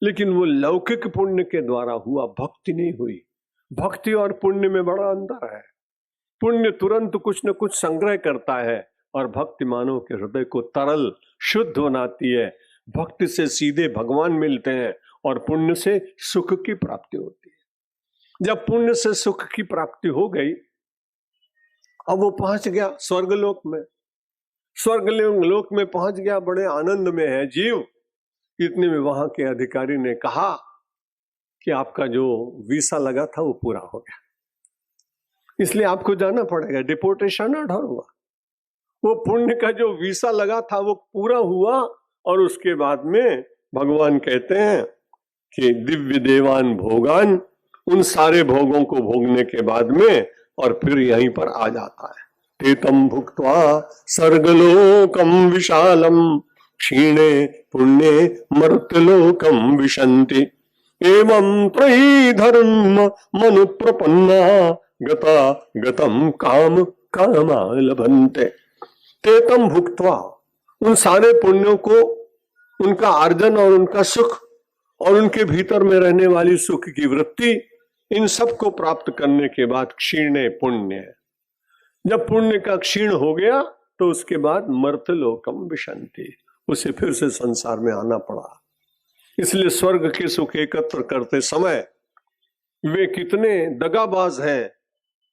लेकिन वो लौकिक पुण्य के द्वारा हुआ, भक्ति नहीं हुई। भक्ति और पुण्य में बड़ा अंतर है। पुण्य तुरंत कुछ न कुछ संग्रह करता है और भक्ति मानव के हृदय को तरल शुद्ध बनाती है। भक्ति से सीधे भगवान मिलते हैं और पुण्य से सुख की प्राप्ति होती है। जब पुण्य से सुख की प्राप्ति हो गई, अब वो पहुंच गया स्वर्गलोक में। स्वर्गलोक में पहुंच गया, बड़े आनंद में है जीव। इतने में वहां के अधिकारी ने कहा कि आपका जो वीसा लगा था वो पूरा हो गया, इसलिए आपको जाना पड़ेगा, डिपोर्टेशन ऑर्डर हुआ। वो पुण्य का जो वीसा लगा था वो पूरा हुआ, और उसके बाद में भगवान कहते हैं कि दिव्य देवान भोगान, उन सारे भोगों को भोगने के बाद में और फिर यहीं पर आ जाता है। तेतम भुक्त्वा सर्गलोकम विशालम क्षीणे पुण्ये मर्त्यलोकम विशन्ति एवं त्रयी धर्म मनु प्रपन्ना गता गतम काम कामा लभन्ते। तेतम भुक्त्वा, उन सारे पुण्यों को, उनका अर्जन और उनका सुख और उनके भीतर में रहने वाली सुख की वृत्ति, इन सब को प्राप्त करने के बाद क्षीणे पुण्य, जब पुण्य का क्षीण हो गया तो उसके बाद मर्त्यलोकम विशन्ति, उसे फिर से संसार में आना पड़ा। इसलिए स्वर्ग के सुख एकत्र करते समय वे कितने दगाबाज हैं,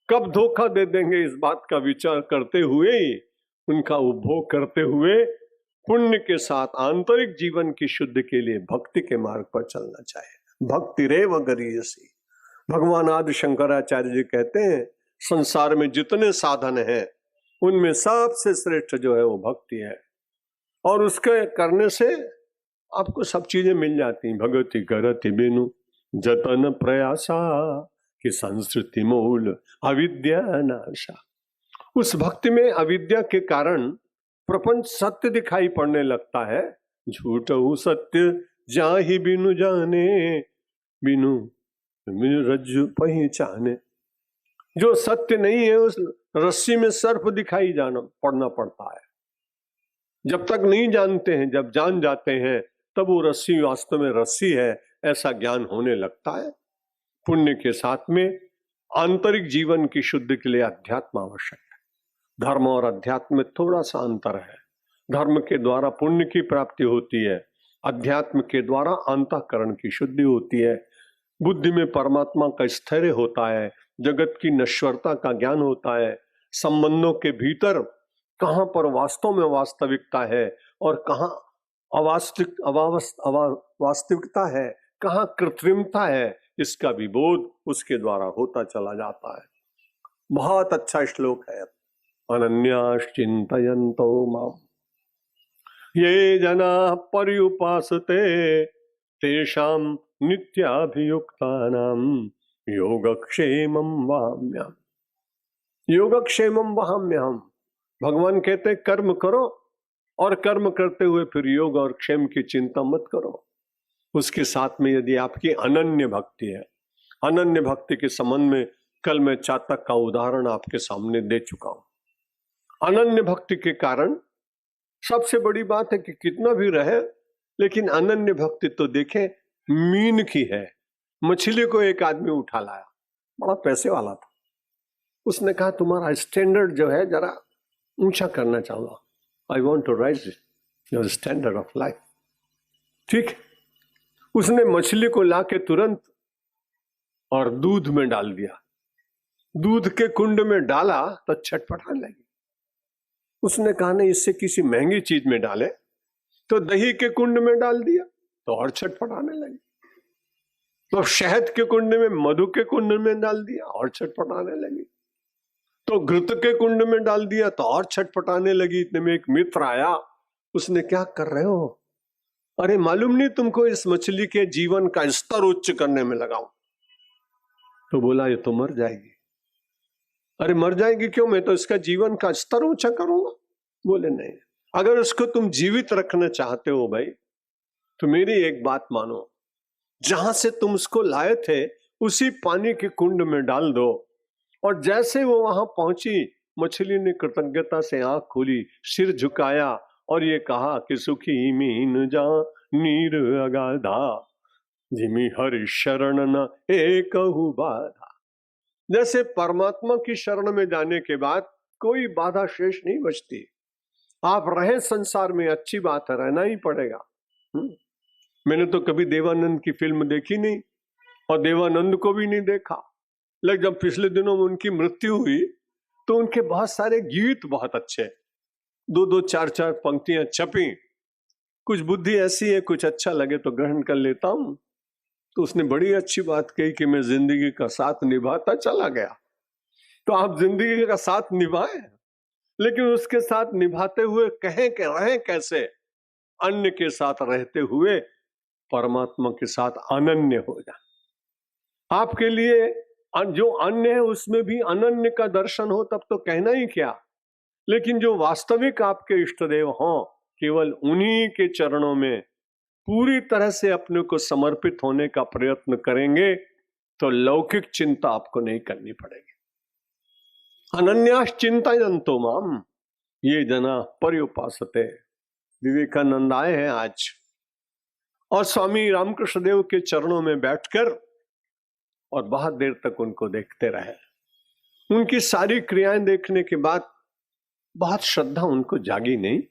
कब धोखा दे देंगे इस बात का विचार करते हुए ही, उनका उपभोग करते हुए पुण्य के साथ आंतरिक जीवन की शुद्धि के लिए भक्ति के मार्ग पर चलना चाहिए। भक्ति रेव गरीयसी। भगवान आदि शंकराचार्य जी कहते हैं संसार में जितने साधन हैं उनमें सबसे श्रेष्ठ जो है वो भक्ति है, और उसके करने से आपको सब चीजें मिल जाती हैं। भगति करति बिनु जतन प्रयासा कि संस्कृति मूल अविद्या नाशा। उस भक्ति में अविद्या के कारण प्रपंच सत्य दिखाई पड़ने लगता है। झूठ सत्य जाहि बिनु जाने, बिनु रज्जु पहचाने। जो सत्य नहीं है उस रस्सी में सर्प दिखाई पड़ना पड़ता है। जब तक नहीं जानते हैं, जब जान जाते हैं तब वो रस्सी वास्तव में रस्सी है, ऐसा ज्ञान होने लगता है। पुण्य के साथ में आंतरिक जीवन की शुद्धि के लिए अध्यात्म आवश्यक है। धर्म और अध्यात्म में थोड़ा सा अंतर है। धर्म के द्वारा पुण्य की प्राप्ति होती है, अध्यात्म के द्वारा अंतःकरण की शुद्धि होती है। बुद्धि में परमात्मा का स्थैर्य होता है, जगत की नश्वरता का ज्ञान होता है, संबंधों के भीतर कहाँ पर वास्तव में वास्तविकता है और कहाँ वास्तविकता है, कहाँ कृत्रिमता है, इसका भी बोध उसके द्वारा होता चला जाता है। बहुत अच्छा श्लोक है। अनन्याश्चिन्तयन्तो माम् ये जना पर्युपासते तेषां नित्याभियुक्तानां योगक्षेमं वहाम्यहम्। योगक्षेमं वहाम्यहम्। भगवान कहते हैं कर्म करो और कर्म करते हुए फिर योग और क्षेम की चिंता मत करो। उसके साथ में यदि आपकी अनन्य भक्ति है, अनन्य भक्ति के संबंध में कल मैं चातक का उदाहरण आपके सामने दे चुका हूं। अनन्य भक्ति के कारण सबसे बड़ी बात है कि कितना भी रहे, लेकिन अनन्य भक्ति तो देखें मीन की है। मछली को एक आदमी उठा लाया, बड़ा पैसे वाला था। उसने कहा तुम्हारा स्टैंडर्ड जो है जरा ऊंचा करना चाहूंगा, I want to rise your standard of life. ठीक, उसने मछली को लाके तुरंत और दूध में डाल दिया। दूध के कुंड में डाला तो छटपटाने लगी। उसने कहा नहीं, इससे किसी महंगी चीज में डाले, तो दही के कुंड में डाल दिया तो और छटपटाने लगी। तो शहद के कुंड में, मधु के कुंड में डाल दिया और छटपटाने लगी। तो घृत के कुंड में डाल दिया तो और छटपटाने लगी। इतने में एक मित्र आया, उसने क्या कर रहे हो? अरे मालूम नहीं तुमको इस मछली के जीवन का स्तर उच्च करने में लगाऊं। तो बोला ये तो मर जाएगी। अरे मर जाएगी क्यों? मैं तो इसका जीवन का स्तर ऊंचा करूंगा। बोले नहीं, अगर उसको तुम जीवित रखना चाहते हो भाई, तो मेरी एक बात मानो, जहां से तुम उसको लाए थे उसी पानी के कुंड में डाल दो। और जैसे वो वहां पहुंची, मछली ने कृतज्ञता से आंख खोली, सिर झुकाया और ये कहा कि सुखी मीन जा नीर अगाधा, जिमी हरि शरण न एकहु बाधा। जैसे परमात्मा की शरण में जाने के बाद कोई बाधा शेष नहीं बचती। आप रहे संसार में, अच्छी बात है, रहना ही पड़ेगा। मैंने तो कभी देवानंद की फिल्म देखी नहीं और देवानंद को भी नहीं देखा, लेकिन जब पिछले दिनों में उनकी मृत्यु हुई तो उनके बहुत सारे गीत बहुत अच्छे, दो दो चार चार पंक्तियां छपी। कुछ बुद्धि ऐसी है, कुछ अच्छा लगे तो ग्रहण कर लेता हूं। तो उसने बड़ी अच्छी बात कही कि मैं जिंदगी का साथ निभाता चला गया। तो आप जिंदगी का साथ निभाएं, लेकिन उसके साथ निभाते हुए कहें कि रहें कैसे? अन्य के साथ रहते हुए परमात्मा के साथ अनन्य हो जाए। आपके लिए जो अन्य है उसमें भी अनन्य का दर्शन हो तब तो कहना ही क्या। लेकिन जो वास्तविक आपके इष्ट देव हों, केवल उन्हीं के चरणों में पूरी तरह से अपने को समर्पित होने का प्रयत्न करेंगे तो लौकिक चिंता आपको नहीं करनी पड़ेगी। अनन्यास चिंतयन्तो माम ये जना पर्युपासते। विवेकानंद आए हैं आज और स्वामी रामकृष्ण देव के चरणों में बैठकर और बहुत देर तक उनको देखते रहे। उनकी सारी क्रियाएं देखने के बाद बहुत श्रद्धा उनको जागी नहीं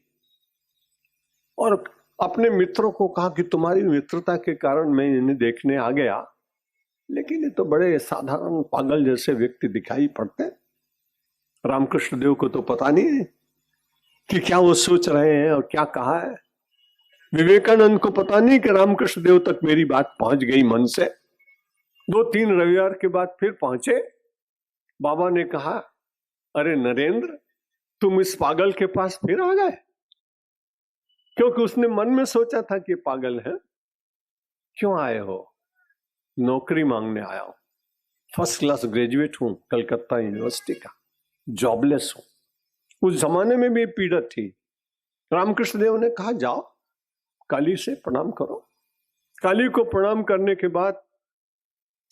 और अपने मित्रों को कहा कि तुम्हारी मित्रता के कारण मैं इन्हें देखने आ गया, लेकिन ये तो बड़े साधारण पागल जैसे व्यक्ति दिखाई पड़ते। रामकृष्ण देव को तो पता नहीं है कि क्या वो सोच रहे हैं और क्या कहा है। विवेकानंद को पता नहीं कि रामकृष्ण देव तक मेरी बात पहुंच गई मन से। 2-3 रविवार के बाद फिर पहुंचे। बाबा ने कहा, अरे नरेंद्र, तुम इस पागल के पास फिर आ गए? क्योंकि उसने मन में सोचा था कि पागल है। क्यों आए हो? नौकरी मांगने आया हूं, फर्स्ट क्लास ग्रेजुएट हूं कलकत्ता यूनिवर्सिटी का, जॉबलेस हूं। उस जमाने में भी पीड़ा थी। रामकृष्ण देव ने कहा जाओ काली से प्रणाम करो। काली को प्रणाम करने के बाद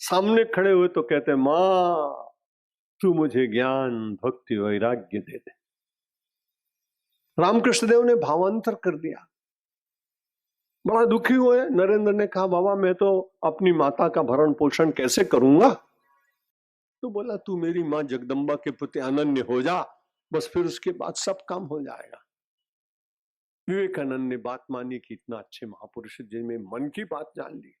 सामने खड़े हुए तो कहते, मां तू मुझे ज्ञान भक्ति वैराग्य दे दे। रामकृष्ण देव ने भावांतर कर दिया, बड़ा दुखी हुए। नरेंद्र ने कहा, बाबा मैं तो अपनी माता का भरण पोषण कैसे करूंगा? तो बोला, तू मेरी मां जगदम्बा के प्रति अनन्य हो जा, बस फिर उसके बाद सब काम हो जाएगा। विवेकानंद ने बात मानी कि इतना अच्छे महापुरुष जिनमें मन की बात जान ली।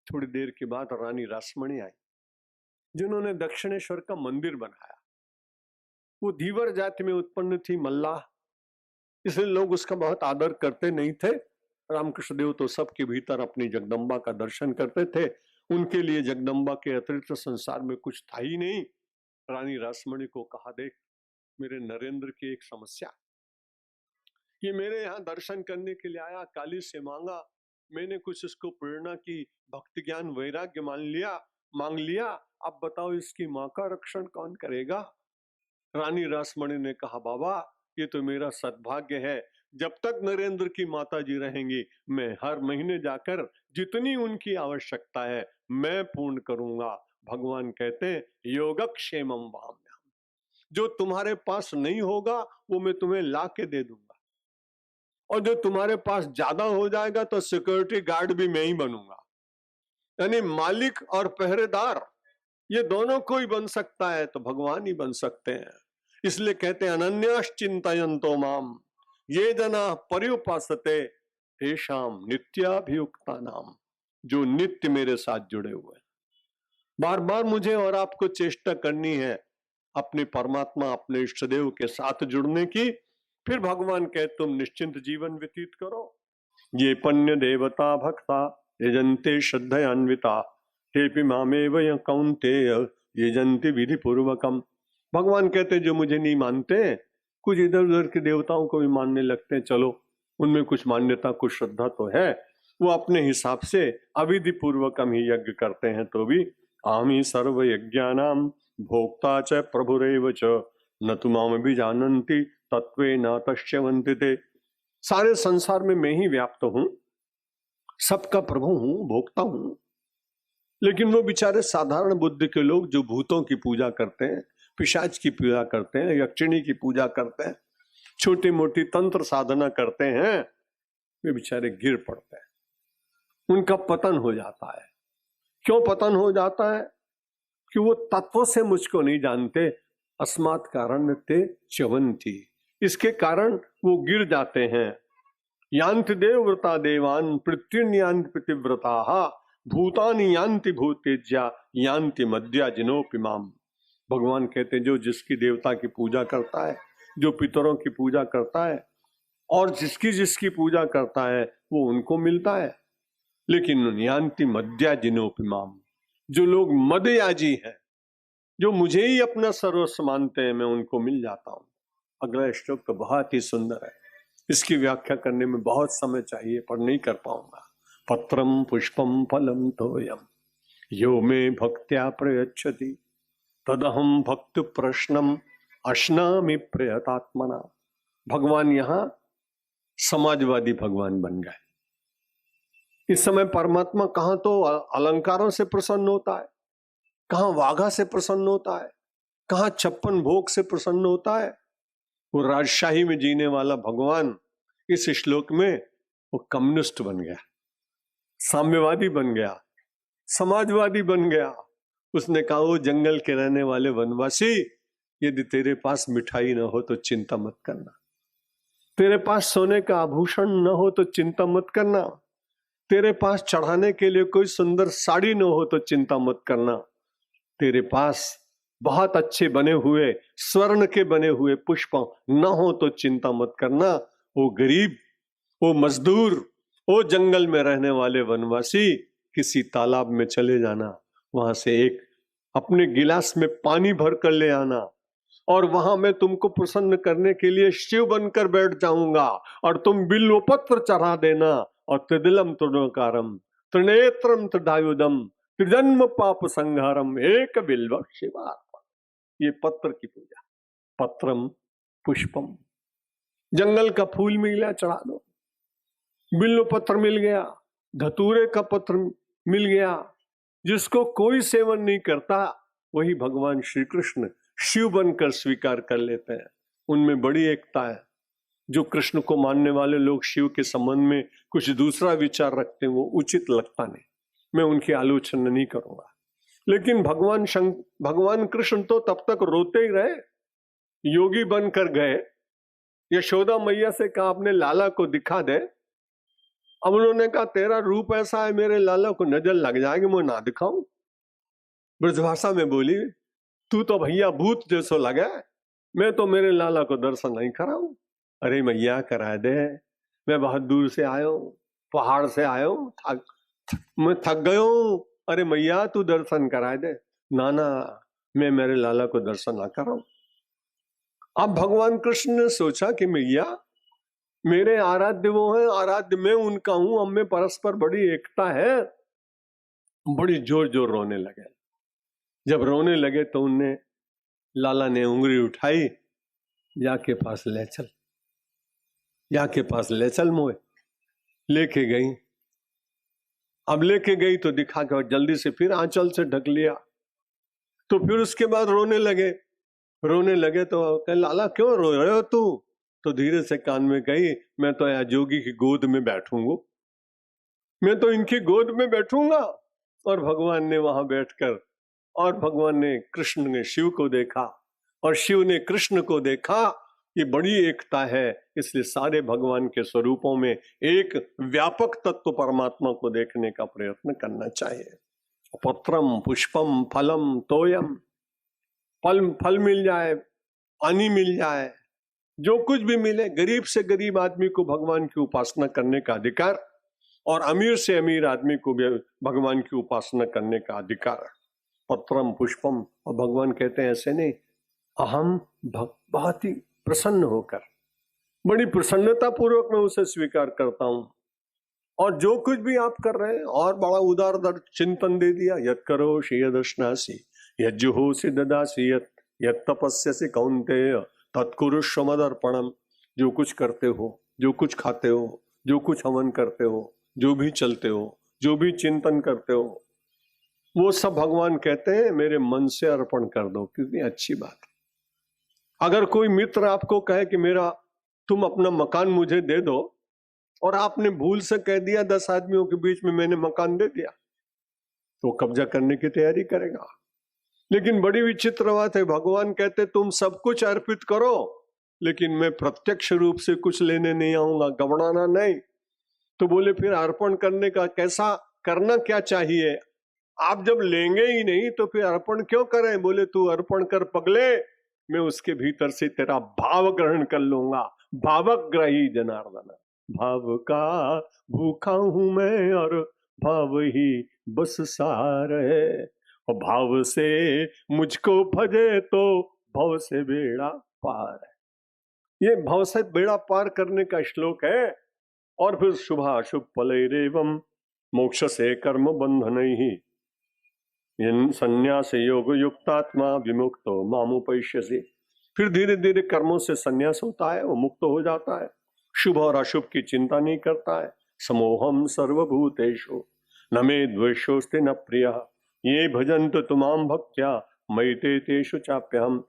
थोड़ी देर के बाद रानी रासमणी आई, जिन्होंने दक्षिणेश्वर का मंदिर बनाया। वो धीवर जाति में उत्पन्न थी, मल्लाह, इसलिए लोग उसका बहुत आदर करते नहीं थे। रामकृष्ण देव तो सबके भीतर अपनी जगदम्बा का दर्शन करते थे। उनके लिए जगदम्बा के अतिरिक्त संसार में कुछ था ही नहीं। रानी रासमणी को कहा, देख मेरे नरेंद्र की एक समस्या, ये मेरे यहाँ दर्शन करने के लिए आया, काली से मांगा मैंने कुछ इसको प्रेरणा की, भक्ति ज्ञान वैराग्य मांग लिया, अब बताओ इसकी माँ का रक्षण कौन करेगा? रानी रासमणी ने कहा, बाबा ये तो मेरा सद्भाग्य है, जब तक नरेंद्र की माता जी रहेंगी मैं हर महीने जाकर जितनी उनकी आवश्यकता है मैं पूर्ण करूंगा। भगवान कहते हैं योगक्षेमम वाम्यहम्, जो तुम्हारे पास नहीं होगा वो मैं तुम्हें ला के दे दूंगा, और जो तुम्हारे पास ज्यादा हो जाएगा तो सिक्योरिटी गार्ड भी मैं ही बनूंगा। यानी मालिक और पहरेदार ये दोनों कोई बन सकता है तो भगवान ही बन सकते हैं। इसलिए कहते हैं अनन्याश्चिन्तयन्तो माम ये जना पर्युपासते तेषाम नित्याभियुक्ता नाम, जो नित्य मेरे साथ जुड़े हुए हैं। बार बार मुझे और आपको चेष्टा करनी है अपने परमात्मा अपने इष्टदेव के साथ जुड़ने की, फिर भगवान कहे तुम निश्चिंत जीवन व्यतीत करो। ये पन्य देवता भक्ता यजन्ते श्रद्धयान्विता हेपि मामेव कौन्तेय यजन्ति विधि पूर्वकम। भगवान कहते जो मुझे नहीं मानते, कुछ इधर उधर के देवताओं को भी मानने लगते हैं, चलो उनमें कुछ मान्यता कुछ श्रद्धा तो है, वो अपने हिसाब से अविधि पूर्वकम ही यज्ञ करते हैं, तो भी आमी सर्व यज्ञानाम भोक्ता च प्रभुरेव च न तु माम भी जानन्ति तत्वे न तस्यवन्ति ते। सारे संसार में मैं ही व्याप्त हूं, सबका प्रभु हूं, भोक्ता हूं। लेकिन वो बेचारे साधारण बुद्धि के लोग जो भूतों की पूजा करते हैं, पिशाच की पूजा करते हैं, यक्षिणी की पूजा करते हैं, छोटी मोटी तंत्र साधना करते हैं, वे बेचारे गिर पड़ते हैं, उनका पतन हो जाता है। क्यों पतन हो जाता है? कि वो तत्व से मुझको नहीं जानते। अस्मात् कारण ते च्यवन्ति, इसके कारण वो गिर जाते हैं। यान्ति देवव्रता देवान पृथ्वीन्यान्ति पतिव्रताः भूतानि यान्ति भूतेज्या यान्ति मद्या जिनोपिमाम। भगवान कहते जो जिसकी देवता की पूजा करता है, जो पितरों की पूजा करता है और जिसकी जिसकी पूजा करता है वो उनको मिलता है। लेकिन यान्ति मद्या जिनोपिमाम, जो लोग मदयाजी हैं, जो मुझे ही अपना सर्वस्व मानते हैं, मैं उनको मिल जाता हूं। अगला श्लोक तो बहुत ही सुंदर है, इसकी व्याख्या करने में बहुत समय चाहिए पर नहीं कर पाऊंगा। पत्रम पुष्पम फलम तोयम यो मे भक्त्या प्रयच्छति तदहम भक्त प्रश्नम अश्नामि प्रयतात्मना। भगवान यहां समाजवादी भगवान बन गए। इस समय परमात्मा कहां तो अलंकारों से प्रसन्न होता है, कहां वाघा से प्रसन्न होता है, कहां 56 भोग से प्रसन्न होता है। वो राजशाही में जीने वाला भगवान इस श्लोक में वो कम्युनिस्ट बन गया, साम्यवादी बन गया, समाजवादी बन गया। उसने कहा वो जंगल के रहने वाले वनवासी, यदि तेरे पास मिठाई न हो तो चिंता मत करना, तेरे पास सोने का आभूषण न हो तो चिंता मत करना, तेरे पास चढ़ाने के लिए कोई सुंदर साड़ी न हो तो चिंता मत करना, तेरे पास बहुत अच्छे बने हुए स्वर्ण के बने हुए पुष्प न हो तो चिंता मत करना। वो गरीब, वो मजदूर, वो जंगल में रहने वाले वनवासी, किसी तालाब में चले जाना, वहां से एक अपने गिलास में पानी भर कर ले आना, और वहां मैं तुमको प्रसन्न करने के लिए शिव बनकर बैठ जाऊंगा और तुम बिल्वपत्र चढ़ा देना, और त्रिदिलम तृणकारम त्रिनेत्रम त्रिदायुधम त्रिजन्म पाप संहारम एक बिल्व शिवार्पण। ये पत्र की पूजा, पत्रम पुष्पम, जंगल का फूल मिल गया चढ़ा दो, बिल्व पत्र मिल गया, धतूरे का पत्र मिल गया, जिसको कोई सेवन नहीं करता वही भगवान श्री कृष्ण शिव बनकर स्वीकार कर लेते हैं। उनमें बड़ी एकता है। जो कृष्ण को मानने वाले लोग शिव के संबंध में कुछ दूसरा विचार रखते हैं वो उचित लगता नहीं, मैं उनकी आलोचना नहीं करूंगा। लेकिन भगवान कृष्ण तो तब तक रोते ही रहे, योगी बनकर गए, यशोदा मैया से कहा अपने लाला को दिखा दे। अब उन्होंने कहा तेरा रूप ऐसा है मेरे लाला को नजर लग जाएगी, मैं ना दिखाऊं। ब्रजभाषा में बोली तू तो भैया भूत जैसो लगे, मैं तो मेरे लाला को दर्शन नहीं कराऊं। अरे मैया करा दे, मैं बहुत दूर से आयो, पहाड़ से आयो, मैं थक गयो। अरे मैया तू दर्शन करा दे। ना ना, मैं मेरे लाला को दर्शन ना कराऊं। अब भगवान कृष्ण ने सोचा कि मैया मेरे आराध्य वो हैं, आराध्य मैं उनका हूं, हम में परस्पर बड़ी एकता है। बड़ी जोर जोर रोने लगे। जब रोने लगे तो उनने लाला ने उंगली उठाई, या के पास ले चल, या के पास ले चल मोए। लेके गई। अब लेके गई तो दिखा के जल्दी से फिर आंचल से ढक लिया। तो फिर उसके बाद रोने लगे। रोने लगे तो कहे लाला क्यों रो रहे हो तू? तो धीरे से कान में कही, मैं तो या जोगी की गोद में बैठूंगा, मैं तो इनकी गोद में बैठूंगा। और भगवान ने वहां बैठकर, और भगवान ने, कृष्ण ने शिव को देखा और शिव ने कृष्ण को देखा। ये बड़ी एकता है। इसलिए सारे भगवान के स्वरूपों में एक व्यापक तत्व परमात्मा को देखने का प्रयत्न करना चाहिए। पत्रम पुष्पम फलम तोयम, फल मिल जाए, पानी मिल जाए, जो कुछ भी मिले, गरीब से गरीब आदमी को भगवान की उपासना करने का अधिकार, और अमीर से अमीर आदमी को भी भगवान की उपासना करने का अधिकार। पत्रम पुष्पम, और भगवान कहते हैं ऐसे नहीं, अहम बहुत ही प्रसन्न होकर, बड़ी प्रसन्नता पूर्वक मैं उसे स्वीकार करता हूं। और जो कुछ भी आप कर रहे हैं, और बड़ा उदार दर चिंतन दे दिया, यत् करोषि यदश्नासि यज्जुहोषि ददासि यत् तपस्यसि कौन्तेय तत्कुरुष्व मदर्पणम। जो कुछ करते हो, जो कुछ खाते हो, जो कुछ हवन करते हो, जो भी चलते हो, जो भी चिंतन करते हो, वो सब भगवान कहते हैं मेरे मन से अर्पण कर दो। कितनी अच्छी बात है। अगर कोई मित्र आपको कहे कि मेरा, तुम अपना मकान मुझे दे दो, और आपने भूल से कह दिया 10 आदमियों के बीच में मैंने मकान दे दिया, तो कब्जा करने की तैयारी करेगा। लेकिन बड़ी विचित्र बात है, भगवान कहते तुम सब कुछ अर्पित करो, लेकिन मैं प्रत्यक्ष रूप से कुछ लेने नहीं आऊंगा, गबड़ाना नहीं। तो बोले फिर अर्पण करने का कैसा, करना क्या चाहिए? आप जब लेंगे ही नहीं तो फिर अर्पण क्यों करें? बोले तू अर्पण कर पगले, मैं उसके भीतर से तेरा भाव ग्रहण कर लूंगा। भावग्राही जनार्दन, भाव का भूखा हूं मैं और भाव ही बस सार है, और भाव से मुझको भजे तो भव से बेड़ा पार है। ये भव से बेड़ा पार करने का श्लोक है। और फिर शुभाशुभ फलैरेवं मोक्ष से कर्म बंधन ही संन्यास योग युक्तात्मा विमुक्तो मामुपैष्यसि। फिर धीरे धीरे कर्मों से संन्यास होता है, वो मुक्त हो जाता है, शुभ और अशुभ की चिंता नहीं करता है। समोहम सर्वभूतेषु न मे द्वेषोस्ति न प्रियः ये भजन्त तुमाम भक्त्या मयि तेषु चाप्यहम्।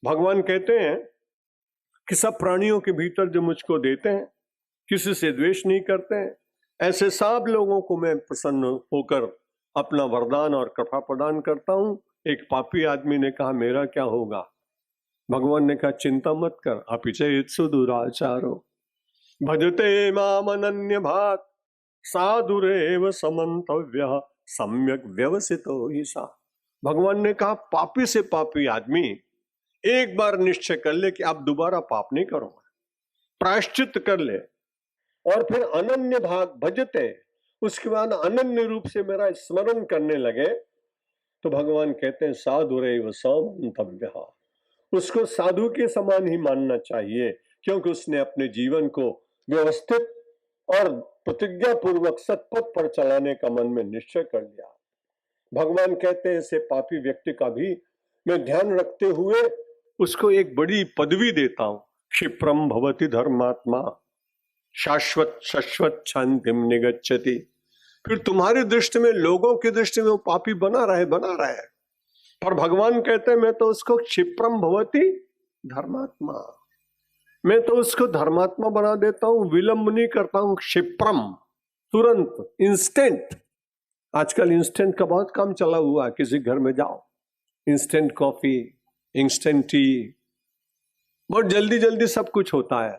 भगवान कहते हैं कि सब प्राणियों के भीतर जो मुझको देते हैं, किसी से द्वेष नहीं करते हैं, ऐसे सब लोगों को मैं प्रसन्न होकर अपना वरदान और कृपा प्रदान करता हूं। एक पापी आदमी ने कहा मेरा क्या होगा? भगवान ने कहा चिंता मत कर, अपिचेत्सु दुराचारो भजते माम अनन्य भाग साधुरेव समन्तव्यः सम्यक व्यवसितो हि सा। भगवान ने कहा पापी से पापी आदमी एक बार निश्चय कर ले कि आप दोबारा पाप नहीं करूंगा, प्रायश्चित कर ले, और फिर अनन्य भाग भजते, उसके बाद अनन्य रूप से मेरा स्मरण करने लगे, तो भगवान कहते हैं साधुरेव समन्तव्यः, उसको साधु के समान ही मानना चाहिए, क्योंकि उसने अपने जीवन को व्यवस्थित और प्रतिज्ञा पूर्वक सत्पथ पर चलाने का मन में निश्चय कर लिया। भगवान कहते हैं ऐसे पापी व्यक्ति का भी मैं ध्यान रखते हुए उसको एक बड़ी पदवी देता हूं, क्षिप्रम भवति धर्मात्मा शाश्वत शाश्वत शांतिम निगच्छति। फिर तुम्हारी दृष्टि में, लोगों की दृष्टि में वो पापी बना रहे, पर भगवान कहते हैं मैं तो उसको क्षिप्रम भवति धर्मात्मा, मैं तो उसको धर्मात्मा बना देता हूं, विलंब नहीं करता हूं। क्षिप्रम, तुरंत, इंस्टेंट। आजकल इंस्टेंट का बहुत काम चला हुआ है, किसी घर में जाओ इंस्टेंट कॉफी, इंस्टेंट टी, बहुत जल्दी जल्दी सब कुछ होता है।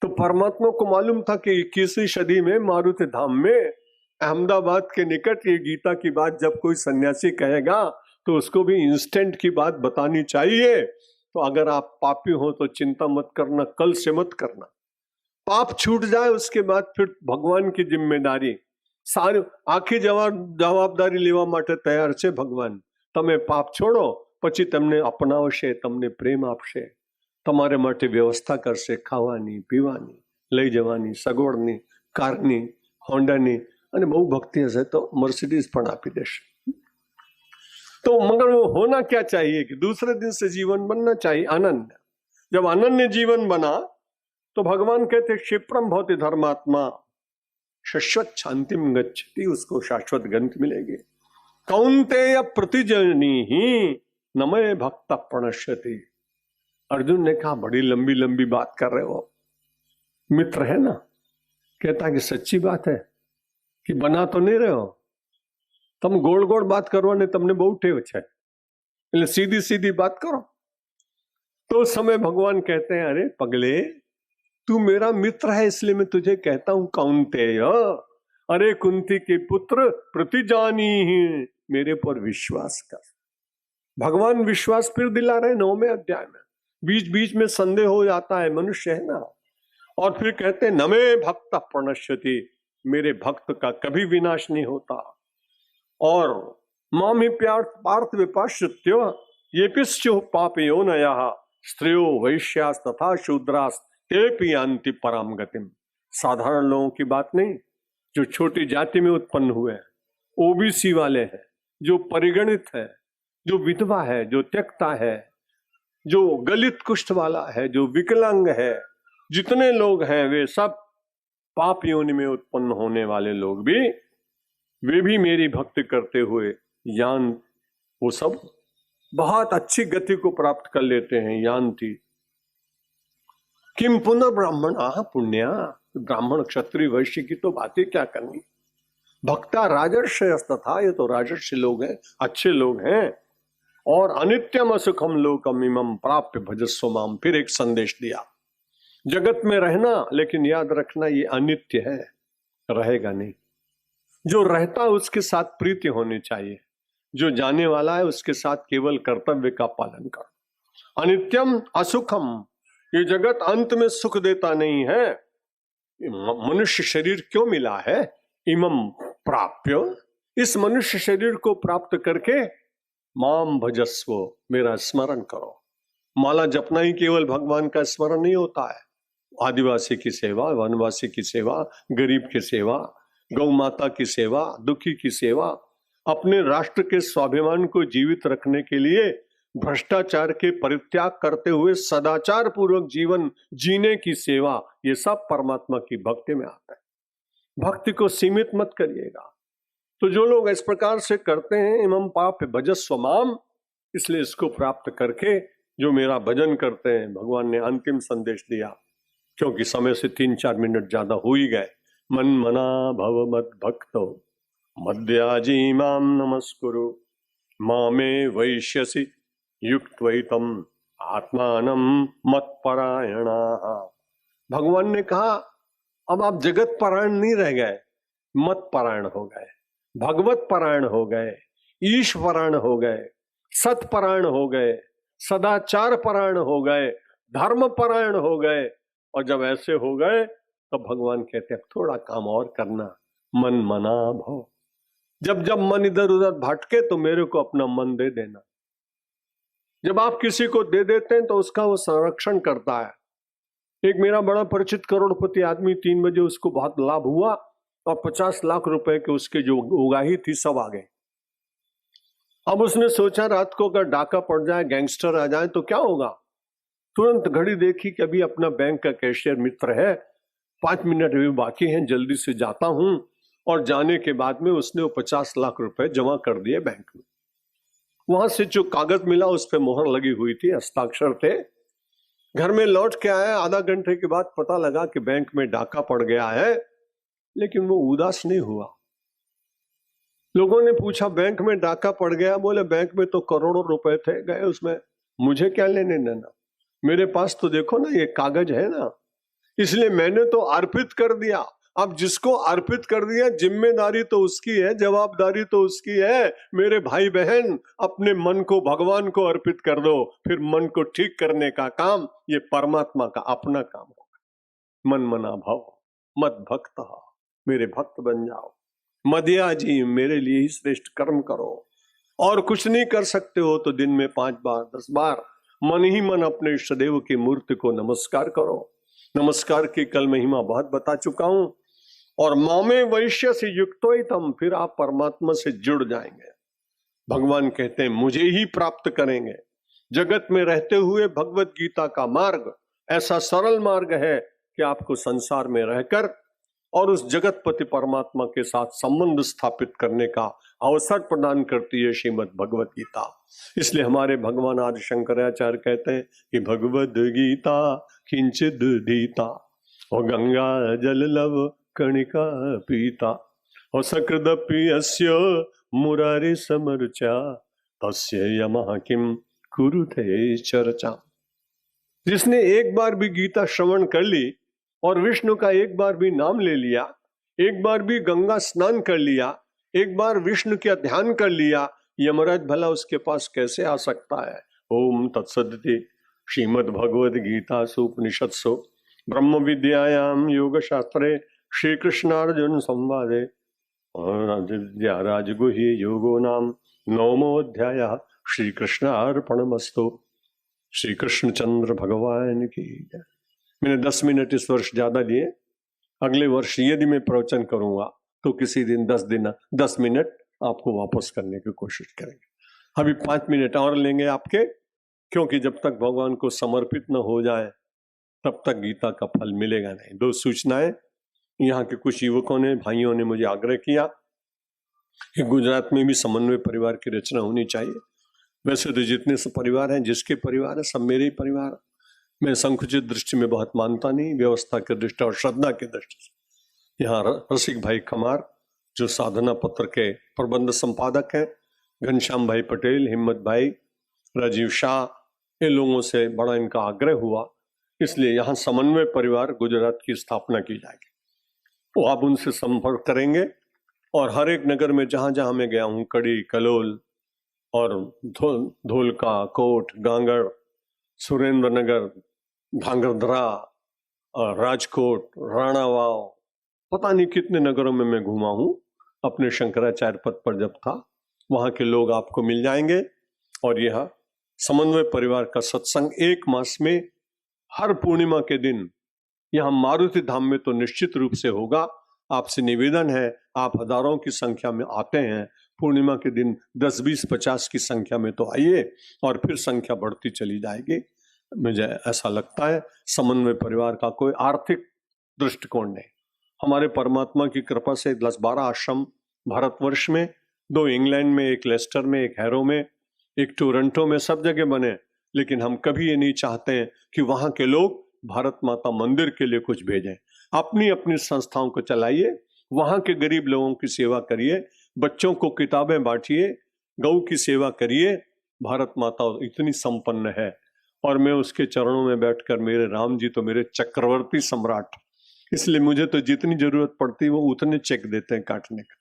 तो परमात्मा को मालूम था कि 21वीं सदी में मारुति धाम में अहमदाबाद के निकट ये गीता की बात जब कोई सन्यासी कहेगा तो उसको भी इंस्टेंट की बात बतानी चाहिए। तो अगर आप पापी हो तो चिंता मत करना, कल से मत करना, पाप छूट जाए उसके बाद फिर भगवान की जिम्मेदारी सारी आखी जवाबदारी लेवा માટે તૈયાર છે ભગવાન। તમે પાપ છોડો પછી તમને અપનાવશે, તમને પ્રેમ આપશે, તમારે માટે વ્યવસ્થા કરશે, ખાવાની પીવાની, લઈ જવાની, સગવડની, કારની, હોન્ડાની, અને બહુ ભક્તિ હશે તો મર્સિડીઝ પણ આપી દેશે. तो मगर वो होना क्या चाहिए कि दूसरे दिन से जीवन बनना चाहिए अनन्य. जब अनन्य जीवन बना तो भगवान कहते क्षिप्रम भवति धर्मात्मा शाश्वत शांतिम गच्छति, उसको शाश्वत गंति मिलेगी. कौन्तेय प्रतिजनी ही नमय भक्त प्रणश्यति. अर्जुन ने कहा बड़ी लंबी लंबी बात कर रहे हो. मित्र है ना, कहता कि सच्ची बात है कि बना तो नहीं रहे हो, तम गोल गोल बात करवाने तमने बहुत टेव है, એટલે सीधी सीधी बात करो. तो उस समय भगवान कहते हैं अरे पगले, तू मेरा मित्र है इसलिए मैं तुझे कहता हूं कौन्तेय, अरे कुंती के पुत्र प्रतिजानी ही, मेरे पर विश्वास कर. भगवान विश्वास फिर दिला रहे 9वें अध्याय में. बीच बीच में संदेह हो जाता है, मनुष्य है ना. और फिर कहते हैं नमे भक्त प्रणश्यति, मेरे भक्त का कभी विनाश नहीं होता. और माम ही पार्थ विपाश्यत्य ये पिश्चु पापयो नया स्त्रियो वैश्यास तथा शूद्रास तेपि यान्ति पराम गतिम. साधारण लोगों की बात नहीं, जो छोटी जाति में उत्पन्न हुए हैं, ओबीसी वाले हैं, जो परिगणित है, जो विधवा है, जो त्यक्ता है, जो गलित कुष्ठ वाला है, जो विकलांग है, जितने लोग हैं वे सब पाप योनि में उत्पन्न होने वाले लोग भी, वे भी मेरी भक्ति करते हुए यान, वो सब बहुत अच्छी गति को प्राप्त कर लेते हैं. यान्ति किम पुनः ब्राह्मणा पुण्या. ब्राह्मण क्षत्रिय वैश्य की तो बातें क्या करनी. भक्ता राजर्षय तथा, ये तो राजर्षि लोग हैं, अच्छे लोग हैं. और अनित्यम असुखम लोकम इमं प्राप्य भजस्व माम. फिर एक संदेश दिया, जगत में रहना, लेकिन याद रखना ये अनित्य है, रहेगा नहीं. जो रहता उसके साथ प्रीति होनी चाहिए, जो जाने वाला है उसके साथ केवल कर्तव्य का पालन करो. अनित्यम असुखम, ये जगत अंत में सुख देता नहीं है. मनुष्य शरीर क्यों मिला है? इमं प्राप्य, इस मनुष्य शरीर को प्राप्त करके माम भजस्व, मेरा स्मरण करो. माला जपना ही केवल भगवान का स्मरण नहीं होता है. आदिवासी की सेवा, वनवासी की सेवा, गरीब की सेवा, गौ माता की सेवा, दुखी की सेवा, अपने राष्ट्र के स्वाभिमान को जीवित रखने के लिए भ्रष्टाचार के परित्याग करते हुए सदाचार पूर्वक जीवन जीने की सेवा, ये सब परमात्मा की भक्ति में आता है. भक्ति को सीमित मत करिएगा. तो जो लोग इस प्रकार से करते हैं, इमं पाप भजस्व माम, इसलिए इसको प्राप्त करके जो मेरा भजन करते हैं, भगवान ने अंतिम संदेश दिया. क्योंकि समय से 3-4 मिनट ज्यादा हो ही गए. मन मना भव मद भक्तो मद्याजी माम नमस्कुरु मामे वैश्यसि युक्त्वैतम आत्मानं मत्परायणा. भगवान ने कहा अब आप जगत परायण नहीं रह गए, मत परायण हो गए, भगवत परायण हो गए, ईश परायण हो गए, सत परायण हो गए, सदाचार परायण हो गए, धर्म परायण हो गए. और जब ऐसे हो गए तो भगवान कहते हैं थोड़ा काम और करना, मन मना भव. जब जब मन इधर उधर भटके तो मेरे को अपना मन दे देना. जब आप किसी को दे देते हैं तो उसका वो संरक्षण करता है. एक मेरा बड़ा परिचित करोड़पति आदमी, 3 बजे उसको बहुत लाभ हुआ और 50 लाख रुपए के उसके जो उगाही थी सब आ गए. अब उसने सोचा रात को अगर डाका पड़ जाए, गैंगस्टर आ जाए तो क्या होगा. तुरंत घड़ी देखी कि अभी अपना बैंक का कैशियर मित्र है, 5 मिनट अभी बाकी हैं, जल्दी से जाता हूं. और जाने के बाद में उसने वो 50 लाख रुपए जमा कर दिए बैंक में. वहां से जो कागज मिला उस पर मोहर लगी हुई थी, हस्ताक्षर थे. घर में लौट के आया, आधा घंटे के बाद पता लगा कि बैंक में डाका पड़ गया है. लेकिन वो उदास नहीं हुआ. लोगों ने पूछा बैंक में डाका पड़ गया, बोले बैंक में तो करोड़ों रुपए थे, गए उसमें, मुझे क्या लेने देना, मेरे पास तो देखो ना ये कागज है ना, इसलिए मैंने तो अर्पित कर दिया. अब जिसको अर्पित कर दिया, जिम्मेदारी तो उसकी है, जवाबदारी तो उसकी है. मेरे भाई बहन, अपने मन को भगवान को अर्पित कर दो, फिर मन को ठीक करने का काम ये परमात्मा का अपना काम होगा. मन मना भव मद भक्त, मेरे भक्त बन जाओ. मदिया जी, मेरे लिए ही श्रेष्ठ कर्म करो. और कुछ नहीं कर सकते हो तो दिन में 5 बार 10 बार मन ही मन अपने इष्ट देव की मूर्ति को नमस्कार करो. नमस्कार की कल महिमा बहुत बता चुका हूं। और मामे वैश्य से युक्तोइतम, फिर आप परमात्मा से जुड़ जाएंगे। भगवान कहते हैं मुझे ही प्राप्त करेंगे। जगत में रहते हुए भगवत गीता का मार्ग ऐसा सरल मार्ग है कि आपको संसार में रहकर और उस जगतपति परमात्मा के साथ संबंध स्थापित करने का अवसर प्रदान करती है श्रीमद् भगवत गीता। इसलिए हमारे भगवान आदि शंकराचार्य कहते हैं कि भगवद गीता किंचिद दीता और गंगा जल लव कणिका पीता और सकृदपि अस्य मुरारी समर्चा तस्य यमः किम कुरुते चर्चा। जिसने एक बार भी गीता श्रवण कर ली और विष्णु का एक बार भी नाम ले लिया, एक बार भी गंगा स्नान कर लिया, एक बार विष्णु का ध्यान कर लिया, यमराज भला उसके पास कैसे आ सकता है। ओम तत्सदिति श्रीमद् भगवद गीता उपनिषत्सु ब्रह्म विद्यायाम योग शास्त्रे श्री कृष्णार्जुन संवादे राजगुह्य योगो नाम नवमोऽध्यायः। श्री कृष्णार्पणमस्तु। श्री कृष्णचंद्र भगवान की जय। मैंने 10 मिनट इस वर्ष ज्यादा लिए। अगले वर्ष यदि मैं प्रवचन करूंगा तो किसी दिन 10 मिनट आपको वापस करने की कोशिश करेंगे। अभी 5 मिनट और लेंगे आपके, क्योंकि जब तक भगवान को समर्पित न हो जाए तब तक गीता का फल मिलेगा नहीं। 2 सूचनाएं। यहाँ के कुछ युवकों ने, भाइयों ने मुझे आग्रह किया कि गुजरात में भी समन्वय परिवार की रचना होनी चाहिए। वैसे तो जितने से परिवार हैं, जिसके परिवार है, सब मेरे ही परिवार। मैं संकुचित दृष्टि में बहुत मानता नहीं, व्यवस्था की दृष्टि और श्रद्धा की दृष्टि से। यहाँ रसिक भाई खमार जो साधना पत्र के प्रबंध संपादक हैं, घनश्याम भाई पटेल, हिम्मत भाई, राजीव शाह, इन लोगों से बड़ा इनका आग्रह हुआ, इसलिए यहाँ समन्वय परिवार गुजरात की स्थापना की जाएगी। वो आप उनसे संपर्क करेंगे और हर एक नगर में जहां जहां मैं गया हूं, कड़ी, कलोल और धोलका, कोट, गांगड़, सुरेंद्र नगर, धांगध्रा, राजकोट, राणावाव, पता नहीं कितने नगरों में मैं घूमा हूं अपने शंकराचार्य पद पर जब था। वहां के लोग आपको मिल जाएंगे और यह समन्वय परिवार का सत्संग 1 मास में हर पूर्णिमा के दिन यहाँ मारुति धाम में तो निश्चित रूप से होगा। आपसे निवेदन है, आप हजारों की संख्या में आते हैं, पूर्णिमा के दिन 10, 20, 50 की संख्या में तो आइए और फिर संख्या बढ़ती चली जाएगी। मुझे ऐसा लगता है समन्वय परिवार का कोई आर्थिक दृष्टिकोण नहीं। हमारे परमात्मा की कृपा से 10-12 आश्रम भारतवर्ष में, 2 इंग्लैंड में, 1 लेस्टर में, 1 हैरो में, 1 टोरंटो में, सब जगह बने। लेकिन हम कभी ये नहीं चाहते हैं कि वहां के लोग भारत माता मंदिर के लिए कुछ भेजें। अपनी अपनी संस्थाओं को चलाइए, वहां के गरीब लोगों की सेवा करिए, बच्चों को किताबें बांटिए, गौ की सेवा करिए। भारत माता इतनी संपन्न है और मैं उसके चरणों में बैठकर, मेरे राम जी तो मेरे चक्रवर्ती सम्राट, इसलिए मुझे तो जितनी जरूरत पड़ती है वो उतने चेक देते हैं काटने का,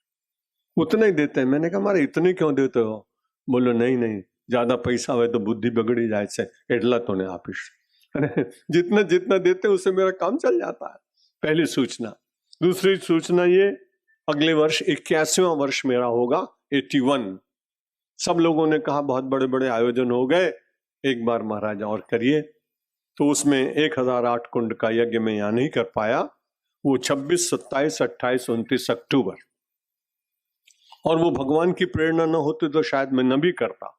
उतना ही देते हैं। मैंने कहा मारे इतने क्यों देते हो? बोलो नहीं, ज्यादा पैसा हो तो बुद्धि बिगड़ी जाए से एडला तो ने आपीश। जितना जितना देते उससे मेरा काम चल जाता है। पहली सूचना। दूसरी सूचना ये, अगले वर्ष 81वां वर्ष मेरा होगा, 81। सब लोगों ने कहा बहुत बड़े बड़े आयोजन हो गए, एक बार महाराज और करिए। तो उसमें 1008 कुंड का यज्ञ में यहाँ नहीं कर पाया। वो 26, 27, 28, 29 अक्टूबर, और वो भगवान की प्रेरणा न होती तो शायद मैं न भी करता।